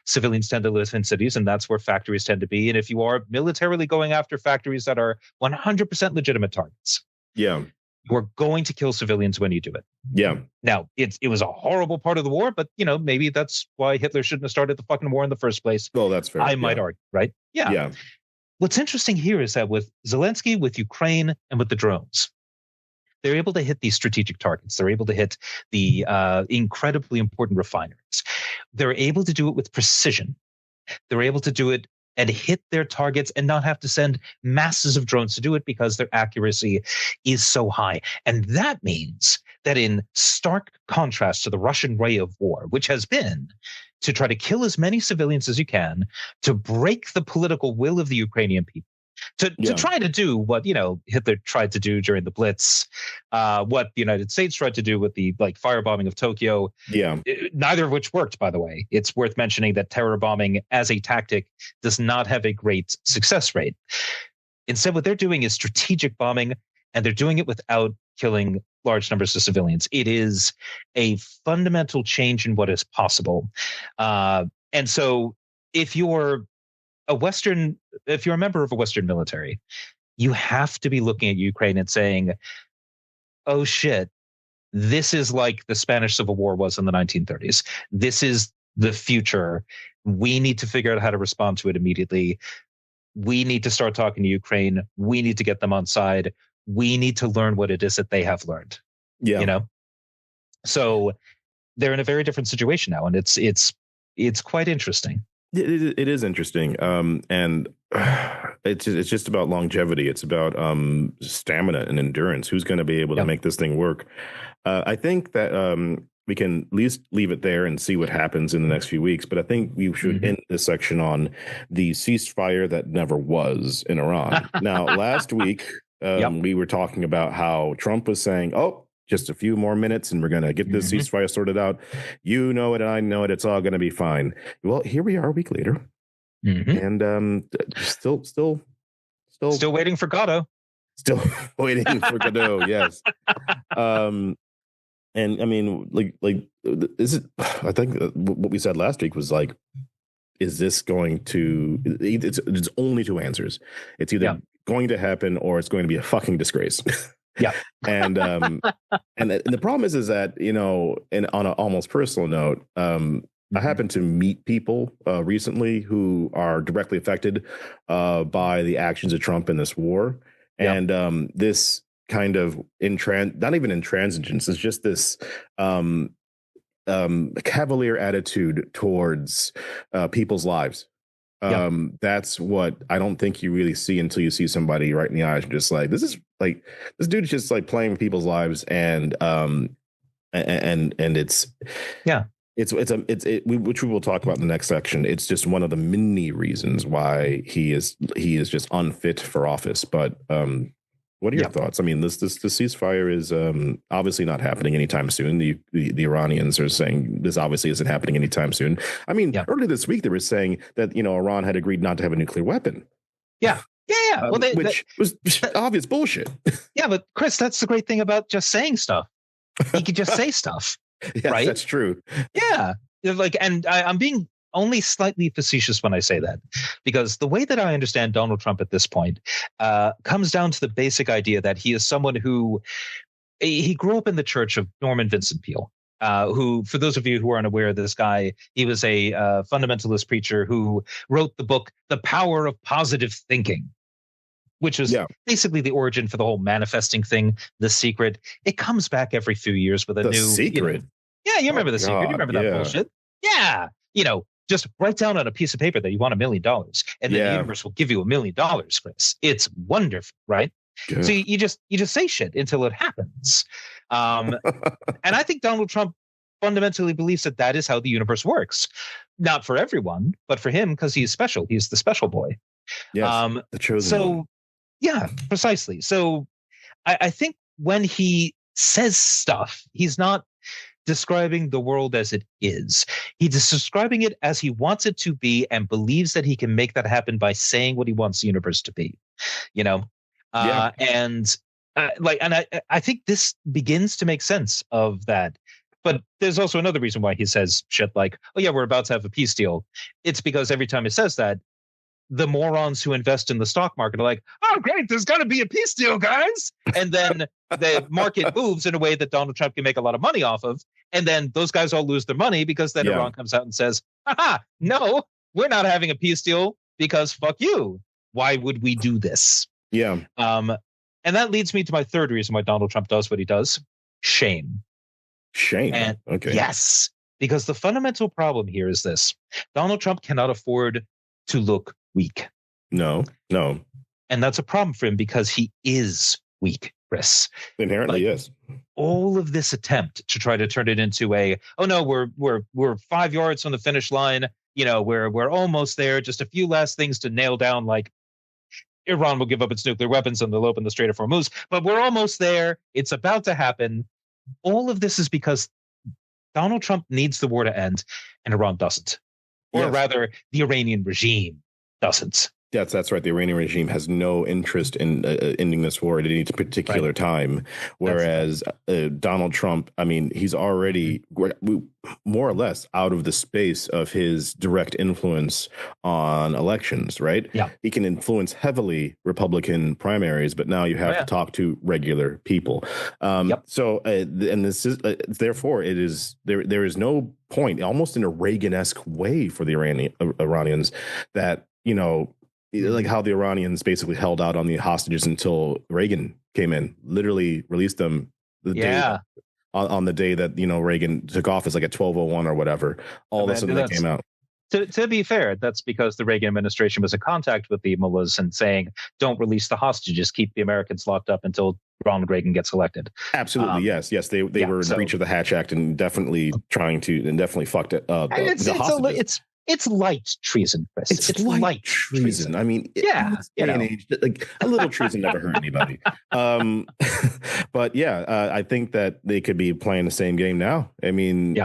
civilians tend to live in cities, and that's where factories tend to be. And if you are militarily going after factories that are 100% legitimate targets, you're going to kill civilians when you do it. Yeah. Now, it was a horrible part of the war, but, maybe that's why Hitler shouldn't have started the fucking war in the first place. Well, that's fair. I might argue, right? Yeah. What's interesting here is that with Zelensky, with Ukraine, and with the drones, they're able to hit these strategic targets. They're able to hit the incredibly important refineries. They're able to do it with precision. They're able to do it and hit their targets and not have to send masses of drones to do it because their accuracy is so high. And that means that in stark contrast to the Russian way of war, which has been to try to kill as many civilians as you can, to break the political will of the Ukrainian people, to try to do what, Hitler tried to do during the Blitz, what the United States tried to do with the firebombing of Tokyo. Neither of which worked, by the way. It's worth mentioning that terror bombing as a tactic does not have a great success rate. Instead, what they're doing is strategic bombing, and they're doing it without killing large numbers of civilians. It is a fundamental change in what is possible. And so if you're if you're a member of a Western military, you have to be looking at Ukraine and saying, oh shit, this is like the Spanish Civil War was in the 1930s. This is the future. We need to figure out how to respond to it immediately. We need to start talking to Ukraine. We need to get them on side. We need to learn what it is that they have learned. Yeah. You know? So they're in a very different situation now, and it's quite interesting. It is interesting. And it's just about longevity. It's about stamina and endurance. Who's going to be able to make this thing work? I think that we can at least leave it there and see what happens in the next few weeks. But I think we should end this section on the ceasefire that never was in Iran. Now, last week, we were talking about how Trump was saying, oh, just a few more minutes and we're going to get this ceasefire sorted out. You know it and I know it. It's all going to be fine. Well, here we are a week later. And still waiting for Godot. Still waiting for Godot, yes. And I mean, like, is it? I think what we said last week was like, is this going to? It's only two answers. It's either going to happen or it's going to be a fucking disgrace. Yeah. And the problem is that, you know, and on an almost personal note, I happen to meet people recently who are directly affected by the actions of Trump in this war, and this kind of not even intransigence. It's just this cavalier attitude towards people's lives. That's what I don't think you really see until you see somebody right in the eyes and just like, this dude's just like playing with people's lives, and it's which we will talk about in the next section. It's just one of the many reasons why he is just unfit for office. But what are your thoughts? I mean, this ceasefire is obviously not happening anytime soon. The Iranians are saying this obviously isn't happening anytime soon. I mean, earlier this week they were saying that, you know, Iran had agreed not to have a nuclear weapon. Yeah. Well, which was obvious bullshit. Yeah, but Chris, that's the great thing about just saying stuff. He could just say stuff. Yes, right? That's true. Yeah. Like, and I'm being only slightly facetious when I say that, because the way that I understand Donald Trump at this point comes down to the basic idea that he is someone who he grew up in the church of Norman Vincent Peale, who, for those of you who aren't aware of this guy, he was a fundamentalist preacher who wrote the book, The Power of Positive Thinking, which is basically the origin for the whole manifesting thing, The Secret. It comes back every few years with a new Secret. You remember The Secret. You remember that bullshit. Yeah. You know, just write down on a piece of paper that you want $1 million, and then the universe will give you $1 million, Chris. It's wonderful, right? Yeah. So you just say shit until it happens. And I think Donald Trump fundamentally believes that is how the universe works. Not for everyone, but for him, because he's special. He's the special boy. Yes, the chosen one. Yeah, precisely. So I think when he says stuff, he's not describing the world as it is. He's describing it as he wants it to be, and believes that he can make that happen by saying what he wants the universe to be. You know, and I think this begins to make sense of that. But there's also another reason why he says shit like, "Oh yeah, we're about to have a peace deal." It's because every time he says that, the morons who invest in the stock market are like, "Oh, great, there's got to be a peace deal, guys." And then the market moves in a way that Donald Trump can make a lot of money off of. And then those guys all lose their money because then Iran comes out and says, "Haha, no, we're not having a peace deal because fuck you. Why would we do this?" Yeah. And that leads me to my third reason why Donald Trump does what he does: shame. Shame. And okay. Yes, because the fundamental problem here is this: Donald Trump cannot afford to look weak. No. And that's a problem for him because he is weak, Chris. Inherently, yes. All of this attempt to try to turn it into we're 5 yards from the finish line. You know, we're almost there. Just a few last things to nail down, like Iran will give up its nuclear weapons and they'll open the Strait of Hormuz. But we're almost there. It's about to happen. All of this is because Donald Trump needs the war to end and Iran doesn't. Or rather, the Iranian regime doesn't. That's right. The Iranian regime has no interest in ending this war at any particular time, whereas Donald Trump, I mean, he's already more or less out of the space of his direct influence on elections, right? Yeah. He can influence heavily Republican primaries, but now you have to talk to regular people. So, and this is therefore it is there is no point, almost in a Reagan-esque way, for the Iranians that, you know, like how the Iranians basically held out on the hostages until Reagan came in, literally released them on the day that, you know, Reagan took office, like at 12:01 or whatever. All of a sudden they came out. To be fair, that's because the Reagan administration was in contact with the mullahs and saying, don't release the hostages, keep the Americans locked up until Ronald Reagan gets elected. Absolutely, yes. They were in breach of the Hatch Act and definitely fucked it up. It's light treason, Chris. It's light treason. I mean, in age, like a little treason never hurt anybody. But I think that they could be playing the same game now. I mean,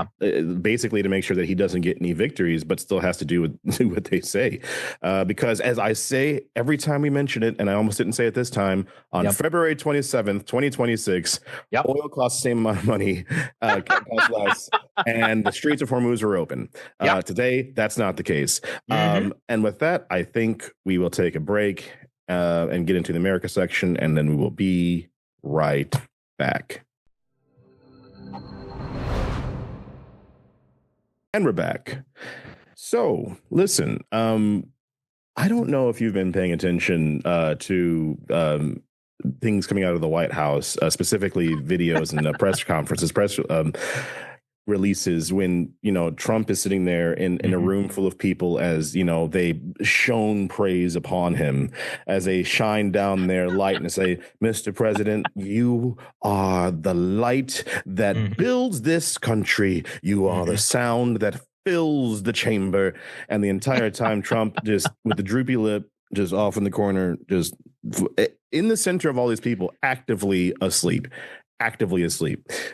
basically to make sure that he doesn't get any victories, but still has to do what they say. Because as I say every time we mention it, and I almost didn't say it this time, on February 27th, 2026, oil costs the same amount of money, costs less, and the streets of Hormuz are open. Today, that's not the case. And with that, I think we will take a break and get into the America section, and then we will be right back. And we're back. So, listen, I don't know if you've been paying attention to things coming out of the White House, specifically videos and press conferences, releases when, you know, Trump is sitting there in a room full of people as, you know, they shone praise upon him as they shine down their light and say, Mr. President, you are the light that builds this country. You are the sound that fills the chamber. And the entire time Trump just with the droopy lip, just off in the corner, just in the center of all these people, actively asleep.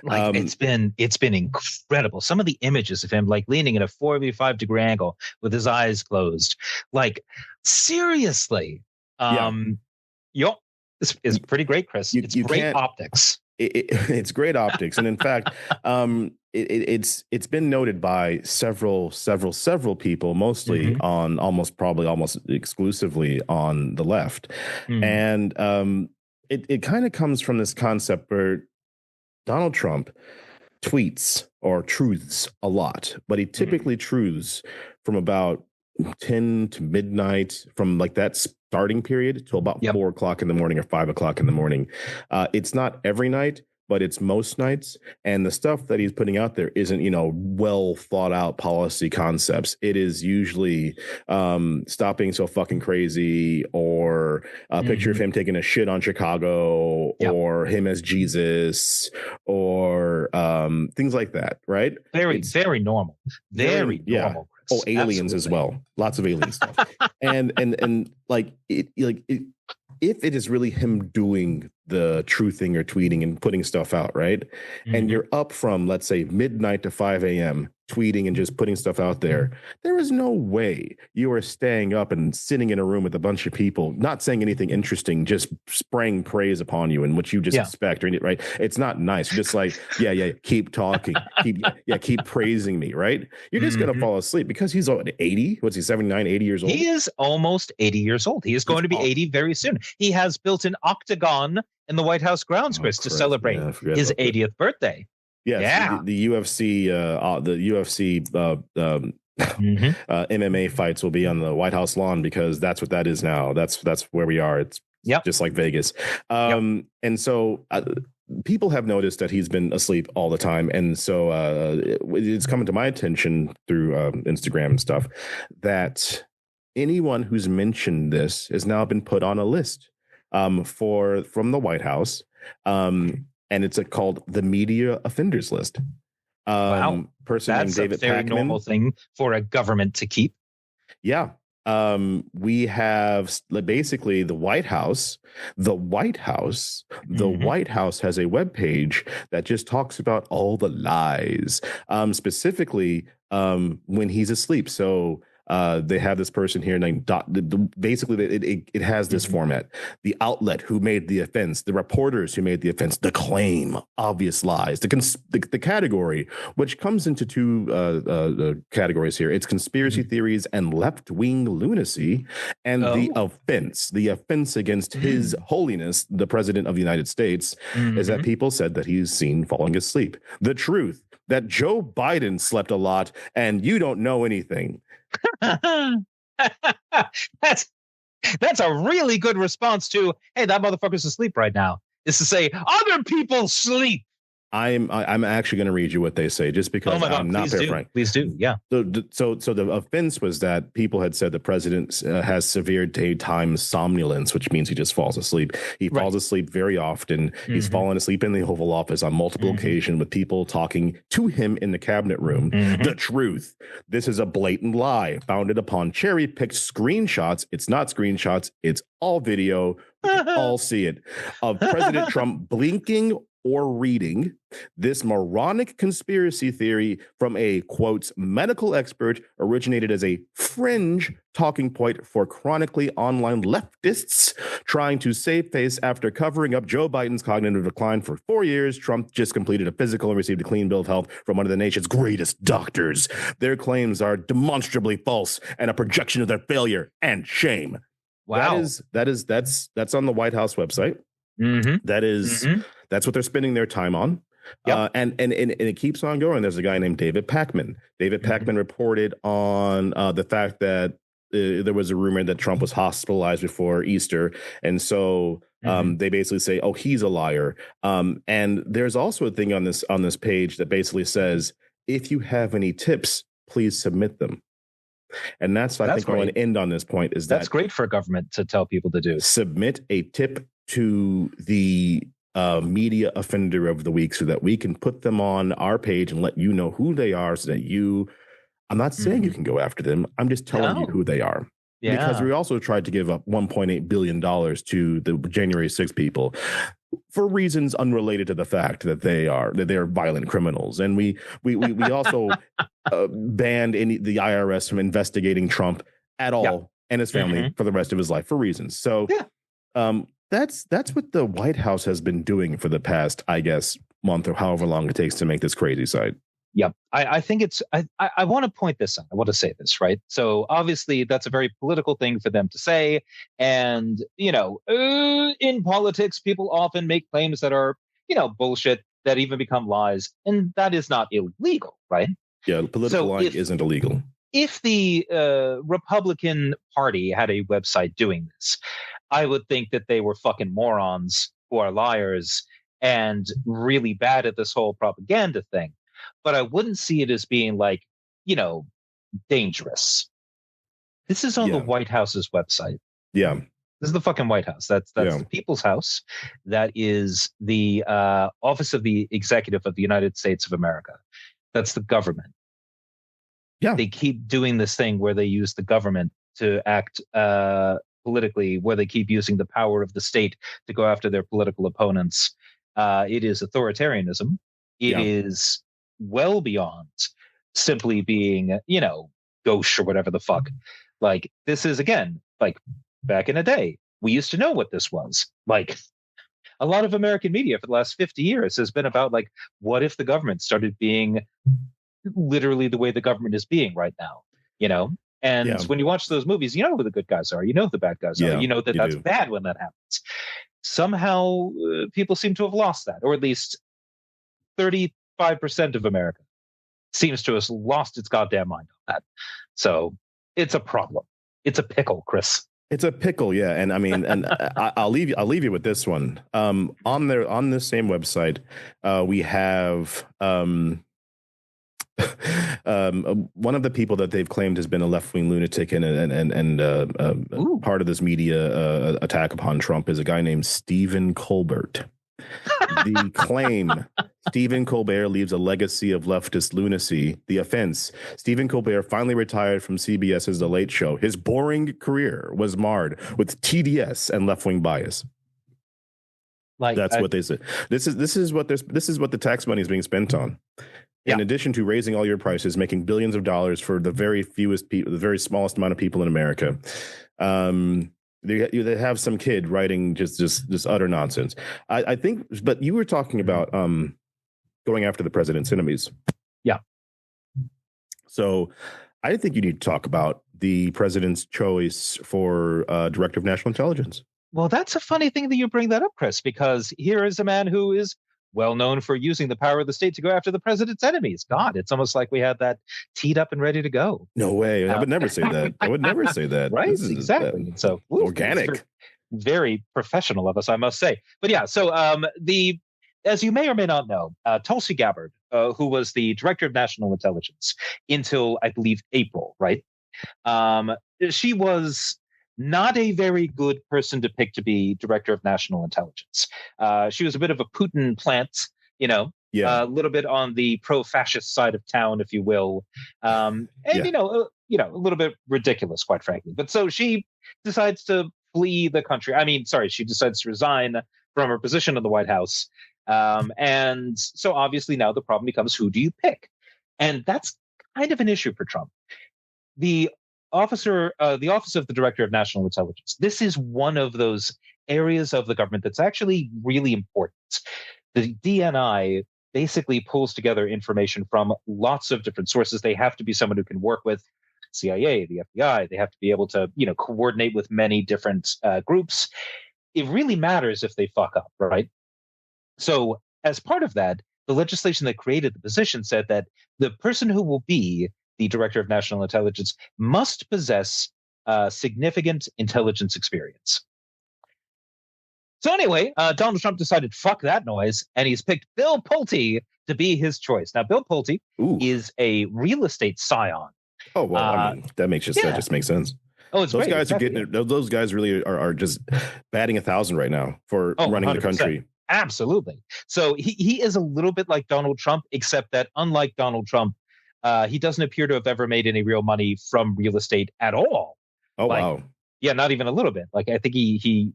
Like it's been incredible. Some of the images of him like leaning in a 45-degree angle with his eyes closed. Like seriously. It's pretty great, Chris. It's great optics. It's great optics. And in fact, it's been noted by several people, mostly on almost exclusively on the left. And it kind of comes from this concept where Donald Trump tweets or truths a lot, but he typically truths from about 10 to midnight, from like that starting period to about 4 o'clock in the morning or 5 o'clock in the morning. It's not every night, but it's most nights. And the stuff that he's putting out there isn't, you know, well thought out policy concepts. It is usually stop being so fucking crazy, or a picture of him taking a shit on Chicago, or him as Jesus, or things like that. Right. Very normal. Very normal. Oh, aliens as well. Lots of alien stuff. and like it, if it is really him doing the truthing or tweeting and putting stuff out, right? And you're up from, let's say, midnight to 5 a.m. tweeting and just putting stuff out there, there is no way you are staying up and sitting in a room with a bunch of people, not saying anything interesting, just spraying praise upon you and what you just expect, right? It's not nice. You're just like, keep talking, keep praising me, right? You're just going to fall asleep because he's 80. What's he, 79, 80 years old? He is almost 80 years old. He is going to be 80 very soon. He has built an octagon in the White House grounds, Chris, to celebrate his 80th birthday. Yes, the UFC, MMA fights will be on the White House lawn because that's what that is now. That's where we are. It's just like Vegas. And so people have noticed that he's been asleep all the time. And so it's coming to my attention through Instagram and stuff that anyone who's mentioned this has now been put on a list from the White House. And it's called the Media Offenders List. Wow. Person That's named David a very Pakman. normal thing for a government to keep. Yeah. We have basically the White House. The White House has a webpage that just talks about all the lies, specifically when he's asleep. So They have this person here named basically it has this format: the outlet who made the offense, the reporters who made the offense, the claim, obvious lies, the category, which comes into two categories here. It's conspiracy theories and left-wing lunacy, and the offense against His Holiness, the President of the United States, is that people said that he's seen falling asleep. The truth, that Joe Biden slept a lot and you don't know anything. That's a really good response to, hey, that motherfucker's asleep right now, is to say other people sleep. I'm actually going to read you what they say, just because I'm not paraphrasing. Please do. Yeah. So the offense was that people had said the president has severe daytime somnolence, which means he just falls asleep. He falls asleep very often. He's fallen asleep in the Oval Office on multiple occasions with people talking to him in the cabinet room. The truth. This is a blatant lie founded upon cherry-picked screenshots. It's not screenshots. It's all video. We can all see it, of President Trump blinking or reading this moronic conspiracy theory from a, quote, medical expert, originated as a fringe talking point for chronically online leftists trying to save face after covering up Joe Biden's cognitive decline for 4 years. Trump just completed a physical and received a clean bill of health from one of the nation's greatest doctors. Their claims are demonstrably false and a projection of their failure and shame. Wow. That's on the White House website. That is that's what they're spending their time on. Yep. And it keeps on going. There's a guy named David Pakman. David Pakman reported on the fact that there was a rumor that Trump was hospitalized before Easter. And so they basically say, oh, he's a liar. And there's also a thing on this page that basically says, if you have any tips, please submit them. And that's what I think I want to end on this point, is that's great for a government to tell people to do. Submit a tip to the media offender of the week so that we can put them on our page and let you know who they are, so that I'm not saying you can go after them. I'm just telling you who they are. Yeah. Because we also tried to give up $1.8 billion to the January 6th people for reasons unrelated to the fact that they are violent criminals. And we also banned the IRS from investigating Trump at all and his family for the rest of his life for reasons. So that's what the White House has been doing for the past, I guess, month or however long it takes to make this crazy site. Yep. I think it's, I want to point this out. I want to say this, right? So obviously that's a very political thing for them to say. And, in politics, people often make claims that are, bullshit, that even become lies. And that is not illegal, right? Yeah, political lying isn't illegal. If the Republican Party had a website doing this, I would think that they were fucking morons who are liars and really bad at this whole propaganda thing. But I wouldn't see it as being like, dangerous. This is on the White House's website. Yeah. This is the fucking White House. That's the People's House. That is the Office of the Executive of the United States of America. That's the government. Yeah. They keep doing this thing where they use the government to act politically, where they keep using the power of the state to go after their political opponents. It is authoritarianism. It is well beyond simply being, gauche or whatever the fuck. Like, this is, again, like back in the day, we used to know what this was. Like, a lot of American media for the last 50 years has been about, like, what if the government started being literally the way the government is being right now, And when you watch those movies, you know who the good guys are, you know who the bad guys are, you know that's bad when that happens. Somehow people seem to have lost that, or at least 35% of America seems to have lost its goddamn mind on that. So it's a problem. It's a pickle, Chris. It's a pickle, yeah. And I mean, and I'll leave you with this one. On this same website, we have one of the people that they've claimed has been a left-wing lunatic and part of this media attack upon Trump is a guy named Stephen Colbert. The claim, Stephen Colbert leaves a legacy of leftist lunacy. The offense, Stephen Colbert finally retired from CBS's The Late Show. His boring career was marred with TDS and left-wing bias. That's what they said. This is what the tax money is being spent on. in addition to raising all your prices, making billions of dollars for the very fewest people, the very smallest amount of people in America, they have some kid writing just utter nonsense. I think, but you were talking about going after the president's enemies. Yeah. So I think you need to talk about the president's choice for Director of National Intelligence. Well, that's a funny thing that you bring that up, Chris, because here is a man who is well known for using the power of the state to go after the president's enemies. God, it's almost like we had that teed up and ready to go. No way. I would never say that. I would never say that. Right? Exactly. So organic. Very professional of us, I must say. But yeah, so as you may or may not know, Tulsi Gabbard, who was the Director of National Intelligence until, I believe, April, right? She was not a very good person to pick to be Director of National Intelligence. She was a bit of a Putin plant, a little bit on the pro-fascist side of town, if you will, and a little bit ridiculous, quite frankly. But so she decides to flee the country. She decides to resign from her position in the White House, and so obviously now the problem becomes, who do you pick? And that's kind of an issue for Trump. The office of the Director of National Intelligence. This is one of those areas of the government that's actually really important. The DNI basically pulls together information from lots of different sources. They have to be someone who can work with CIA, the FBI. They have to be able to, coordinate with many different groups. It really matters if they fuck up, right? So as part of that, the legislation that created the position said that the person who will be the Director of National Intelligence must possess significant intelligence experience. So anyway, Donald Trump decided, fuck that noise, and he's picked Bill Pulte to be his choice. Now, Bill Pulte is a real estate scion. Oh, well, that just makes sense. Oh, it's those great. guys are getting it. Those guys really are just batting 1,000 right now for running 100%. The country. Absolutely. So he is a little bit like Donald Trump, except that unlike Donald Trump, he doesn't appear to have ever made any real money from real estate at all. Oh, wow. Yeah, not even a little bit. Like, I think he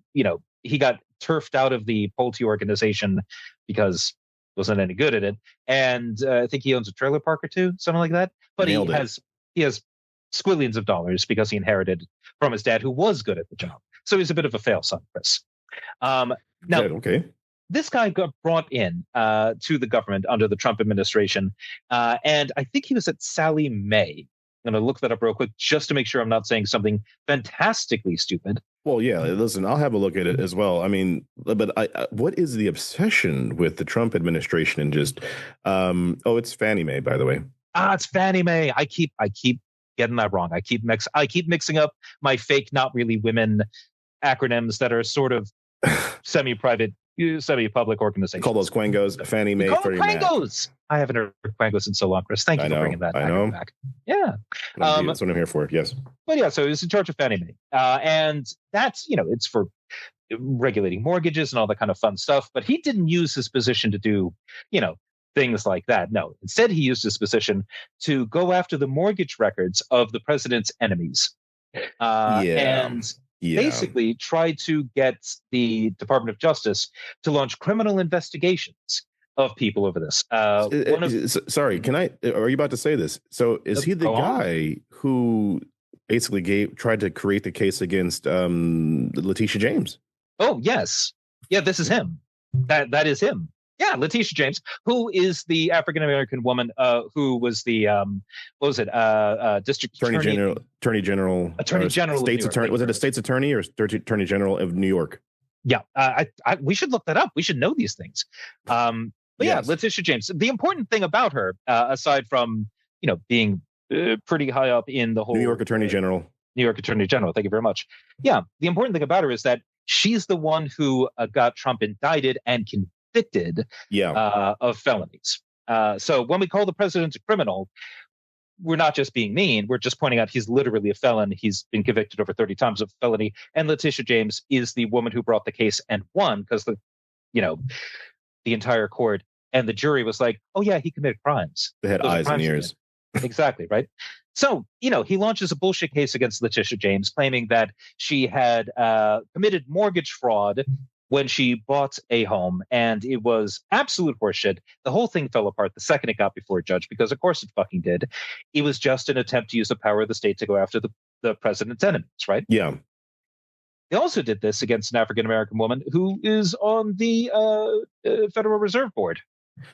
got turfed out of the Pulte organization because he wasn't any good at it. And I think he owns a trailer park or two, something like that. But he has squillions of dollars because he inherited from his dad, who was good at the job. So he's a bit of a fail son, Chris. This guy got brought in to the government under the Trump administration, and I think he was at Sallie Mae. I'm going to look that up real quick just to make sure I'm not saying something fantastically stupid. Well, yeah, listen, I'll have a look at it as well. I mean, but what is the obsession with the Trump administration and just, it's Fannie Mae, by the way. It's Fannie Mae. I keep getting that wrong. I keep mixing up my fake, not really women acronyms that are sort of semi-private, semi-public organizations. Call those Quangos Fannie Mae. Call them Quangos. I haven't heard Quangos in so long, Chris. Thank you for bringing that back. Yeah. That's what I'm here for. Yes. But yeah, so he's in charge of Fannie Mae. And that's, it's for regulating mortgages and all that kind of fun stuff. But he didn't use his position to do, things like that. No, instead he used his position to go after the mortgage records of the president's enemies. And basically tried to get the Department of Justice to launch criminal investigations of people over this. Sorry, are you about to say this? So is he the guy who basically tried to create the case against Letitia James? Oh, yes. Yeah, this is him. That is him. Yeah, Letitia James, who is the African-American woman who was the, district attorney general, state's attorney. Was it a state's attorney or attorney general of New York? Yeah, we should look that up. We should know these things. But yes. Yeah, Letitia James. The important thing about her, aside from, being pretty high up in the whole New York Attorney General. Thank you very much. Yeah, the important thing about her is that she's the one who got Trump indicted and convicted of felonies. So when we call the president a criminal, we're not just being mean. We're just pointing out he's literally a felon. He's been convicted over 30 times of felony. And Letitia James is the woman who brought the case and won because the entire court and the jury was like, oh yeah, he committed crimes. They had eyes and ears. Exactly, right? So, he launches a bullshit case against Letitia James, claiming that she had committed mortgage fraud when she bought a home, and it was absolute horseshit. The whole thing fell apart the second it got before a judge, because of course it fucking did. It was just an attempt to use the power of the state to go after the president's enemies, right? Yeah. They also did this against an African-American woman who is on the Federal Reserve Board,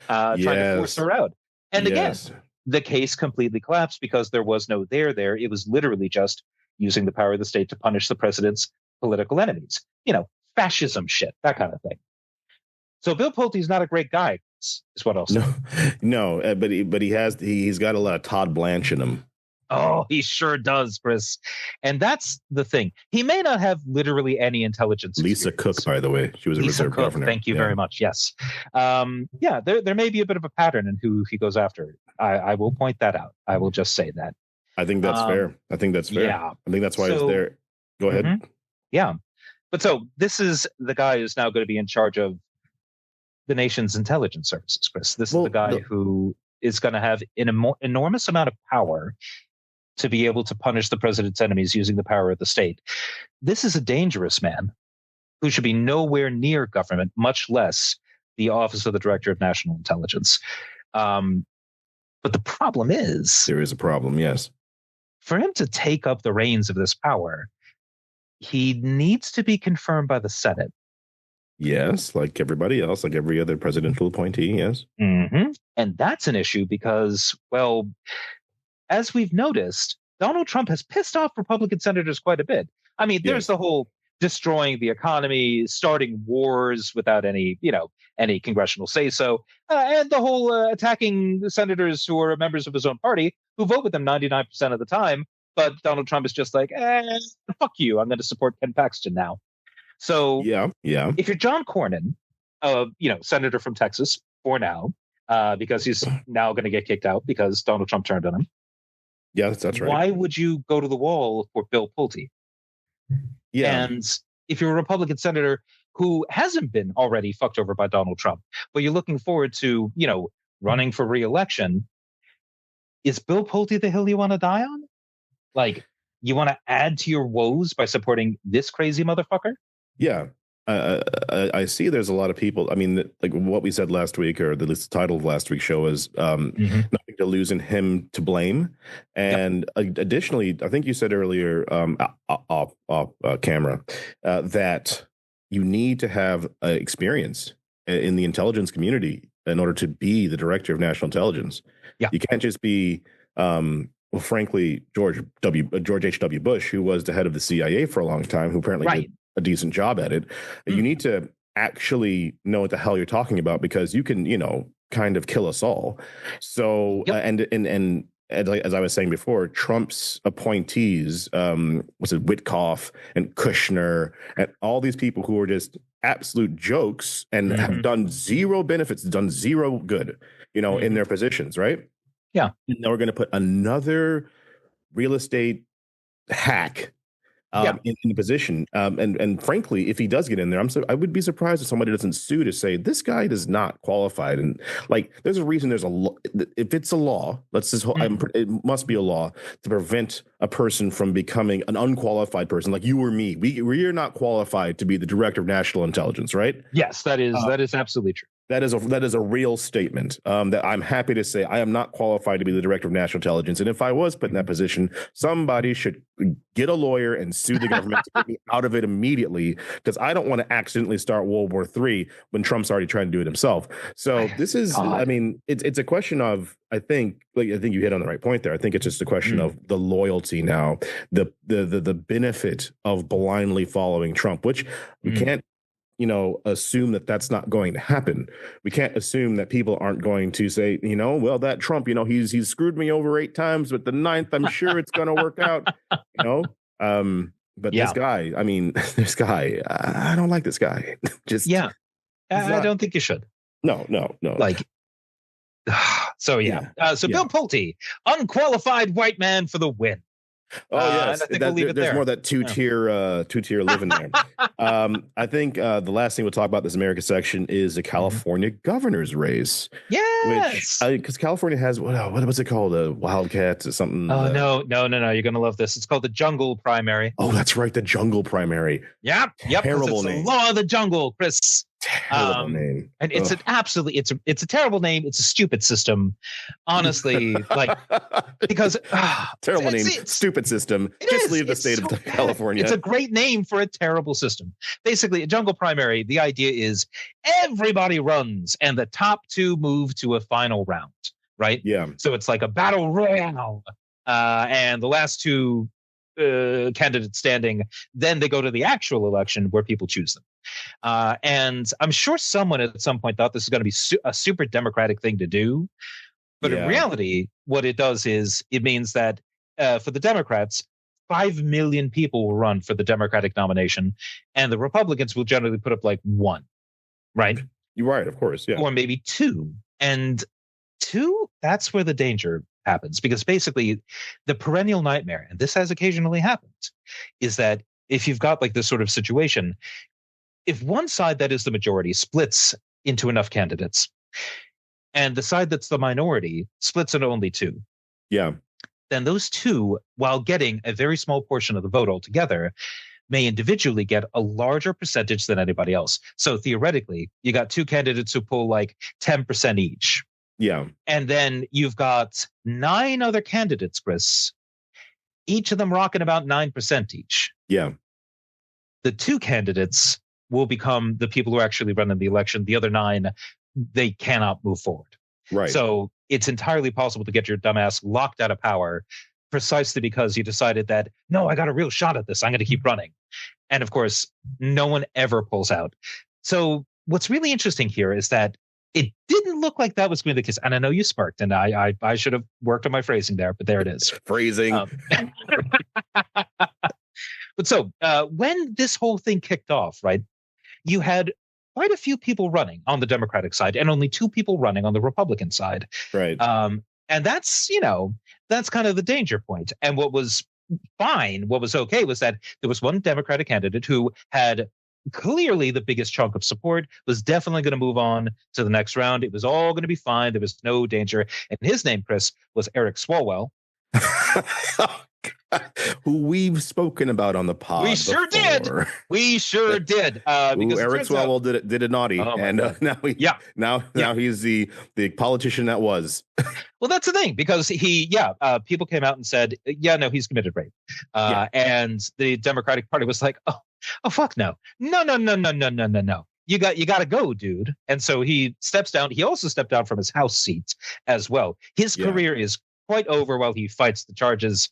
trying to force her out. And again, the case completely collapsed because there was no there. It was literally just using the power of the state to punish the president's political enemies. Fascism shit, that kind of thing. So Bill Pulte's not a great guy, is what I'll say. No, but he's got a lot of Todd Blanche in him. Oh, he sure does, Chris. And that's the thing. He may not have literally any intelligence. Lisa Cook, by the way, she was a reserve governor. Thank you very much. Yes. There may be a bit of a pattern in who he goes after. I will point that out. I will just say that. I think that's fair. Yeah. I think that's why it's there. Go ahead. Mm-hmm. Yeah. But so this is the guy who's now going to be in charge of the nation's intelligence services, Chris. This is the guy who is going to have an enormous amount of power to be able to punish the president's enemies using the power of the state. This is a dangerous man who should be nowhere near government, much less the office of the Director of National Intelligence. But the problem is... There is a problem, yes. For him to take up the reins of this power, he needs to be confirmed by the Senate. Yes, like everybody else, like every other presidential appointee, yes. Mm-hmm. And that's an issue because, well, as we've noticed, Donald Trump has pissed off Republican senators quite a bit. I mean, there's the whole destroying the economy, starting wars without any congressional say-so, and the whole attacking the senators who are members of his own party, who vote with him 99% of the time. But Donald Trump is just like, fuck you. I'm going to support Ken Paxton now. So if you're John Cornyn, senator from Texas for now, because he's now going to get kicked out because Donald Trump turned on him. Yeah, that's right. Why would you go to the wall for Bill Pulte? Yeah. And if you're a Republican senator who hasn't been already fucked over by Donald Trump, but you're looking forward to, running for re-election, is Bill Pulte the hill you want to die on? Like, you want to add to your woes by supporting this crazy motherfucker? Yeah. I see there's a lot of people. I mean, like what we said last week, or the title of last week's show is nothing to lose and him to blame. And additionally, I think you said earlier off camera that you need to have experience in the intelligence community in order to be the director of national intelligence. Yeah. You can't just be, well, frankly, George H.W. Bush, who was the head of the CIA for a long time, who apparently did a decent job at it. You need to actually know what the hell you're talking about, because you can, kind of kill us all. So, and as I was saying before, Trump's appointees, Witkoff and Kushner and all these people who are just absolute jokes and have done zero benefits, done zero good, in their positions, right? Yeah. Now we're going to put another real estate hack in the position. And frankly, if he does get in there, I would be surprised if somebody doesn't sue to say this guy is not qualified. And like, there's a reason there's a law. If it's a law, it must be a law to prevent a person from becoming an unqualified person like you or me. We are not qualified to be the director of national intelligence, right? Yes, that is absolutely true. That is a real statement that I'm happy to say I am not qualified to be the director of national intelligence. And if I was put in that position, somebody should get a lawyer and sue the government to get me out of it immediately, because I don't want to accidentally start World War III when Trump's already trying to do it himself. So this is, I mean, it's a question of, I think you hit on the right point there. I think it's just a question of the loyalty now, the benefit of blindly following Trump, which we can't, assume that that's not going to happen. We can't assume that people aren't going to say, well, that Trump, he's screwed me over 8 times, but the 9th, I'm sure it's going to work out, But this guy, I don't like this guy. I don't think you should. No. Like, so Bill Pulte, unqualified white man for the win. Oh yes, and I think we'll leave it there's there. more of that two-tier living there. I think the last thing we'll talk about this America section is the California governor's race. Yes. Because California has what's it called? Wildcats or something. Oh no! You're gonna love this. It's called the Jungle Primary. Oh, that's right, the Jungle Primary. Yep. Terrible name. The law of the jungle, Chris. Terrible name. And it's it's a terrible name. It's a stupid system, honestly. Like because terrible name, stupid system. Just leave the state of California. It's a great name for a terrible system. Basically, a jungle primary. The idea is everybody runs, and the top two move to a final round. Right. Yeah. So it's like a battle royale, and the last two candidates standing, then they go to the actual election where people choose them. And I'm sure someone at some point thought this is going to be a super democratic thing to do. But in reality, what it does is it means that for the Democrats, 5 million people will run for the Democratic nomination, and the Republicans will generally put up like 1, right? You're right, of course, yeah. Or maybe 2. And 2, that's where the danger happens, because basically the perennial nightmare, and this has occasionally happened, is that if you've got like this sort of situation, if one side that is the majority splits into enough candidates, and the side that's the minority splits into only 2, then those 2, while getting a very small portion of the vote altogether, may individually get a larger percentage than anybody else. So theoretically, you got 2 candidates who pull like 10% each. Yeah. And then you've got 9 other candidates, Chris, each of them rocking about 9% each. Yeah. The 2 candidates will become the people who are actually running the election. The other 9, they cannot move forward. Right. So it's entirely possible to get your dumbass locked out of power precisely because you decided that, no, I got a real shot at this. I'm going to keep running. And of course, no one ever pulls out. So what's really interesting here is that it didn't look like that was going to be the case. And I know you smirked, and I should have worked on my phrasing there, but there it is. Phrasing. But so when this whole thing kicked off, right, you had quite a few people running on the Democratic side and only 2 people running on the Republican side. Right. And that's kind of the danger point. And what was fine, what was okay, was that there was one Democratic candidate who had clearly the biggest chunk of support, was definitely going to move on to the next round. It was all going to be fine. There was no danger. And his name, Chris, was Eric Swalwell. Who we've spoken about on the pod. We sure before. did. We sure did. Because Eric Swalwell did a naughty, and now he's the politician that was. Well, that's the thing, because people came out and said, he's committed rape, and the Democratic Party was like, oh fuck no. You got to go, dude. And so he steps down. He also stepped down from his House seat as well. His career is quite over while he fights the charges.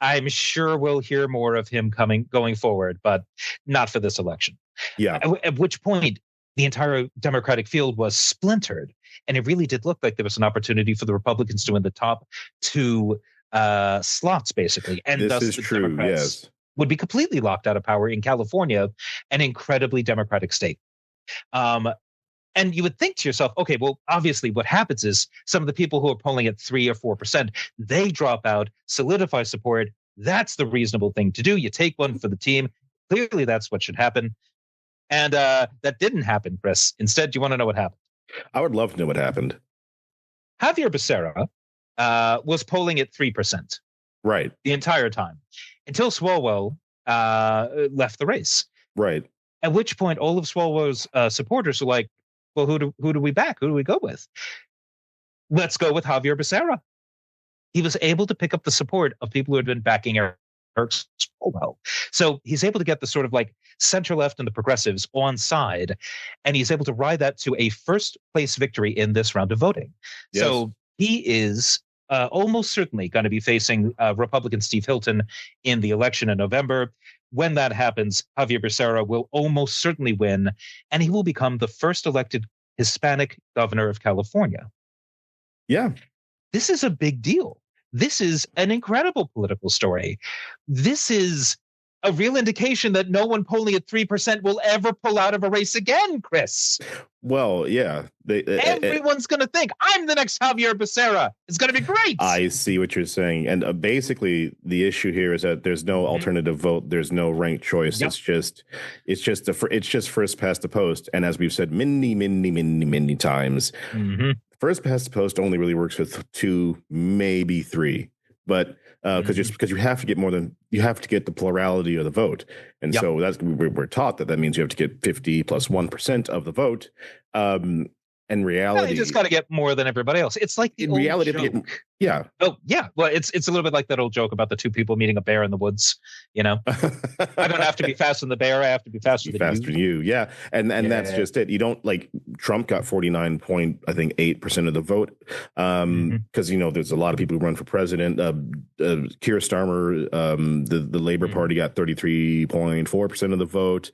I'm sure we'll hear more of him going forward, but not for this election. Yeah. At which point, the entire Democratic field was splintered, and it really did look like there was an opportunity for the Republicans to win the top 2 slots, basically. And this thus is the true. Democrats Yes. would be completely locked out of power in California, an incredibly Democratic state. And you would think to yourself, okay, well, obviously what happens is some of the people who are polling at 3 or 4%, they drop out, solidify support. That's the reasonable thing to do. You take one for the team. Clearly, that's what should happen. And that didn't happen, Chris. Instead, do you want to know what happened? I would love to know what happened. Javier Becerra was polling at 3%. Right. The entire time, until Swalwell left the race. Right. At which point, all of Swalwell's supporters were like, well, who do we back? Who do we go with? Let's go with Javier Becerra. He was able to pick up the support of people who had been backing Eric Swalwell. So he's able to get the sort of like center left and the progressives on side, and he's able to ride that to a first place victory in this round of voting. Yes. So he is almost certainly going to be facing Republican Steve Hilton in the election in November. When that happens, Javier Becerra will almost certainly win, and he will become the first elected Hispanic governor of California. Yeah. This is a big deal. This is an incredible political story. This is a real indication that no one polling at 3% will ever pull out of a race again, Chris. Well, yeah. Everyone's going to think, I'm the next Javier Becerra. It's going to be great. I see what you're saying. And basically, the issue here is that there's no alternative vote. There's no ranked choice. Yep. It's just first past the post. And as we've said many times, first past the post only really works with 2, maybe 3. But because you have to get the plurality of the vote, and so that's we're taught that means you have to get 50 plus 1% of the vote. In reality, you just got to get more than everybody else. It's like the in reality, yeah. Oh, yeah. Well, it's a little bit like that old joke about the 2 people meeting a bear in the woods. You know, I don't have to be faster than the bear. I have to be faster than you. Yeah, and that's just it. You don't like Trump got 49.8% of the vote because there's a lot of people who run for president. Keir Starmer, the Labor Party got 33.4% of the vote.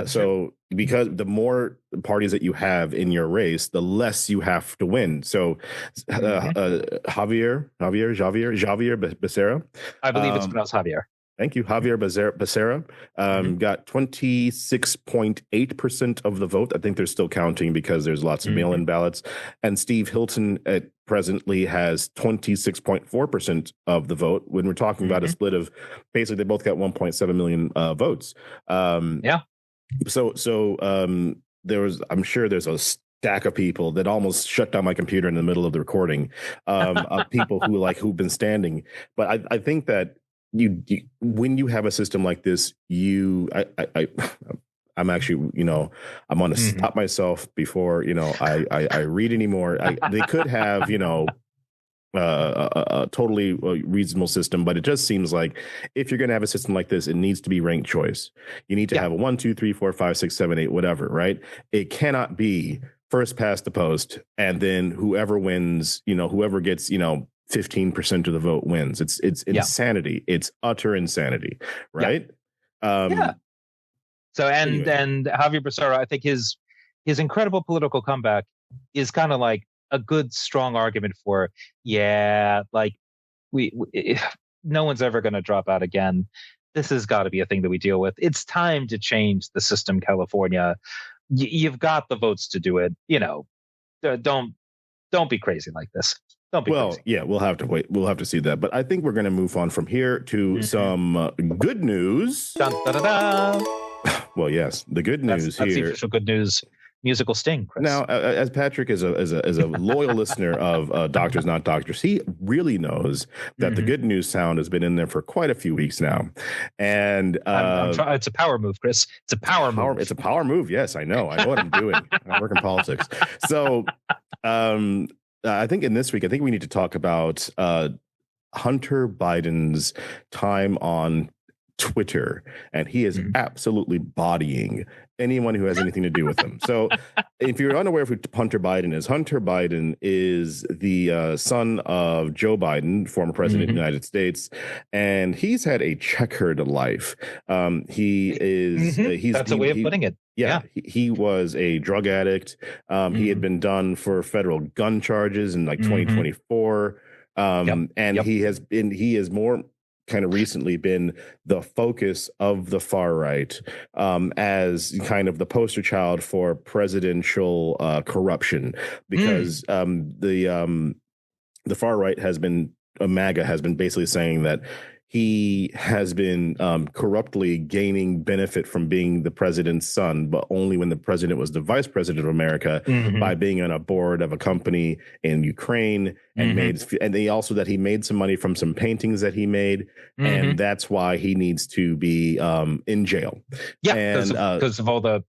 So because the more parties that you have in your race, the less you have to win. So Javier Becerra. I believe it's pronounced Javier. Thank you. Javier Becerra got 26.8% of the vote. I think they're still counting because there's lots of mail-in ballots. And Steve Hilton presently has 26.4% of the vote. When we're talking about a split of basically they both got 1.7 million votes. So I'm sure there's a stack of people that almost shut down my computer in the middle of the recording of people who've been standing. But I think that you when you have a system like this, I'm actually, I'm going to stop myself before, I read anymore. They could have, a totally reasonable system, but it just seems like if you're going to have a system like this, it needs to be ranked choice. You need to have a 1, 2, 3, 4, 5, 6, 7, 8, whatever, right? It cannot be first past the post and then whoever wins, whoever gets, 15% of the vote wins. It's insanity. It's utter insanity, right? So and Javier Becerra, I think his incredible political comeback is kind of like a good strong argument for like we no one's ever going to drop out again. This has got to be a thing that we deal with. It's time to change the system, California. You've got the votes to do it. Don't be crazy like this. Don't be crazy. Yeah, we'll have to wait. We'll have to see that. But I think we're going to move on from here to some good news. Dun, da, da, da. Well, yes, the good news that's here. The official good news musical sting, Chris. Now, as Patrick is a loyal listener of Doctors Not Doctors, he really knows that the good news sound has been in there for quite a few weeks now. And it's a power move, Chris. It's a power move. It's a power move. Yes, I know what I'm doing. I work in politics. So I think in this week, we need to talk about Hunter Biden's time on Twitter, and he is absolutely bodying anyone who has anything to do with him. So if you're unaware of who Hunter Biden is the son of Joe Biden, former president of the United States, and he's had a checkered life. He is that's a way of putting it. Yeah. He was a drug addict. He had been done for federal gun charges in 2024. He has more kind of recently been the focus of the far right as kind of the poster child for presidential corruption, because the far right has been, MAGA has been basically saying that he has been corruptly gaining benefit from being the president's son, but only when the president was the vice president of America, by being on a board of a company in Ukraine, and he made some money from some paintings that he made, and that's why he needs to be in jail. Yeah, because of all the.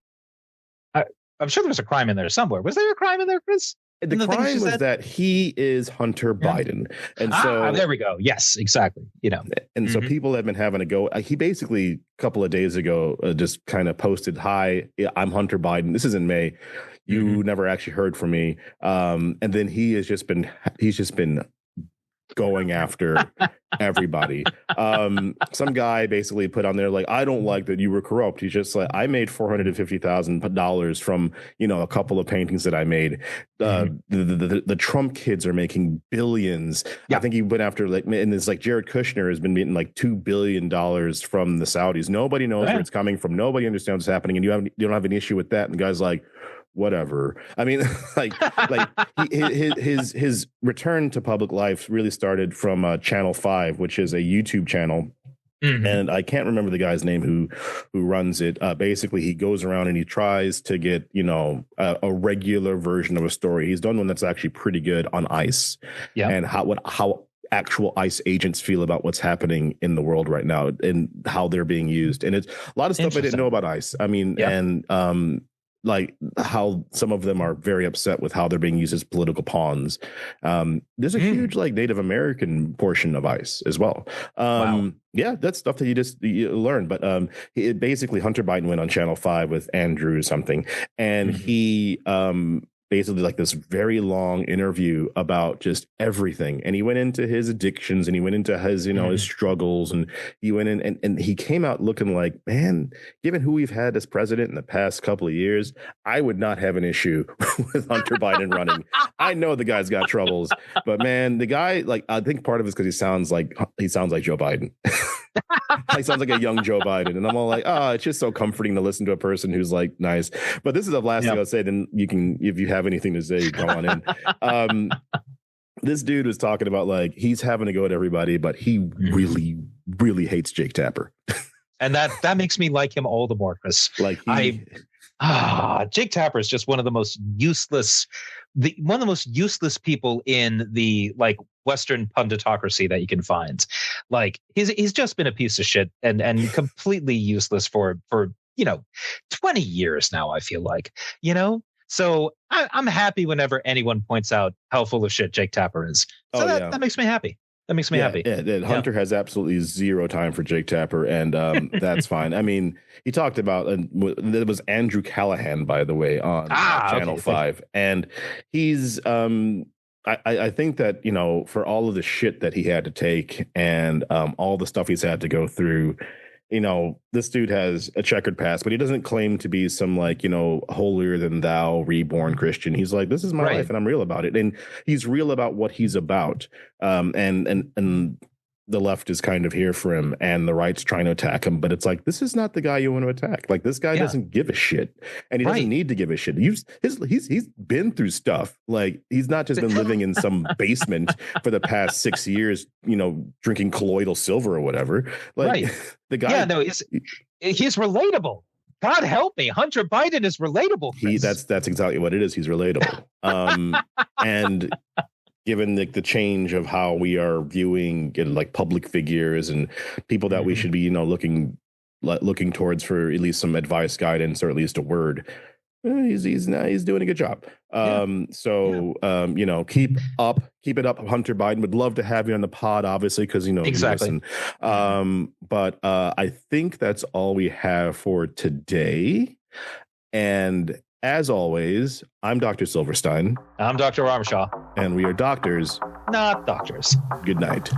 I'm sure there's a crime in there somewhere. Was there a crime in there, Chris? The crime was that he is Hunter Biden. And so there we go. Yes, exactly. And so people have been having a go. He basically a couple of days ago just kind of posted, "Hi, I'm Hunter Biden." This is in May. You never actually heard from me. And then he's just been going after everybody. Some guy basically put on there like, I don't like that you were corrupt. He's just like, I made $450,000 from, a couple of paintings that I made. The Trump kids are making billions. I think he went after and it's like Jared Kushner has been getting like $2 billion from the Saudis. Nobody knows where it's coming from. Nobody understands what's happening. And you don't have an issue with that. And the guy's like, whatever. I mean, his return to public life really started from Channel 5, which is a YouTube channel. And I can't remember the guy's name who runs it. Basically, he goes around and he tries to get, a regular version of a story. He's done one that's actually pretty good on ICE and how actual ICE agents feel about what's happening in the world right now and how they're being used. And it's a lot of stuff I didn't know about ICE. I mean, and like how some of them are very upset with how they're being used as political pawns. There's a huge Native American portion of ICE as well. Yeah, that's stuff that you learn. But basically Hunter Biden went on Channel 5 with Andrew something, and he basically this very long interview about just everything. And he went into his addictions and he went into his, his struggles, and he went in and he came out looking like, man, given who we've had as president in the past couple of years, I would not have an issue with Hunter Biden running. I know the guy's got troubles, but man, the guy, I think part of it's because he sounds like Joe Biden. He sounds like a young Joe Biden. And I'm all like, it's just so comforting to listen to a person who's nice. But this is the last thing I'll say. Then you can, if you have anything to say, go on in. This dude was talking about he's having to go at everybody, but he really, really hates Jake Tapper. And that makes me like him all the more, Chris. Jake Tapper is just one of the most useless people in the Western punditocracy that you can find. He's just been a piece of shit and completely useless for 20 years now, I feel like, so I'm happy whenever anyone points out how full of shit Jake Tapper is. So that makes me happy. That makes me happy. Yeah, Hunter has absolutely zero time for Jake Tapper, and that's fine. I mean, he talked about, and it was Andrew Callahan, by the way, on Channel 5, and he's I think that for all of the shit that he had to take and all the stuff he's had to go through, this dude has a checkered past, but he doesn't claim to be some holier than thou reborn Christian. He's like, this is my life and I'm real about it. And he's real about what he's about. And the left is kind of here for him and the right's trying to attack him. But it's this is not the guy you want to attack. This guy doesn't give a shit, and he doesn't need to give a shit. He's been through stuff. He's not just been living in some basement for the past 6 years, drinking colloidal silver or whatever. The guy. Yeah, no, he's relatable. God help me. Hunter Biden is relatable. That's exactly what it is. He's relatable. And given the change of how we are viewing public figures and people that we should be, looking towards for at least some advice, guidance, or at least a word, he's doing a good job. Keep it up, Hunter Biden. Would love to have you on the pod, obviously, because exactly. You listen. But I think that's all we have for today. And as always, I'm Dr. Silverstein. I'm Dr. Ramshaw. And we are doctors, not doctors. Good night.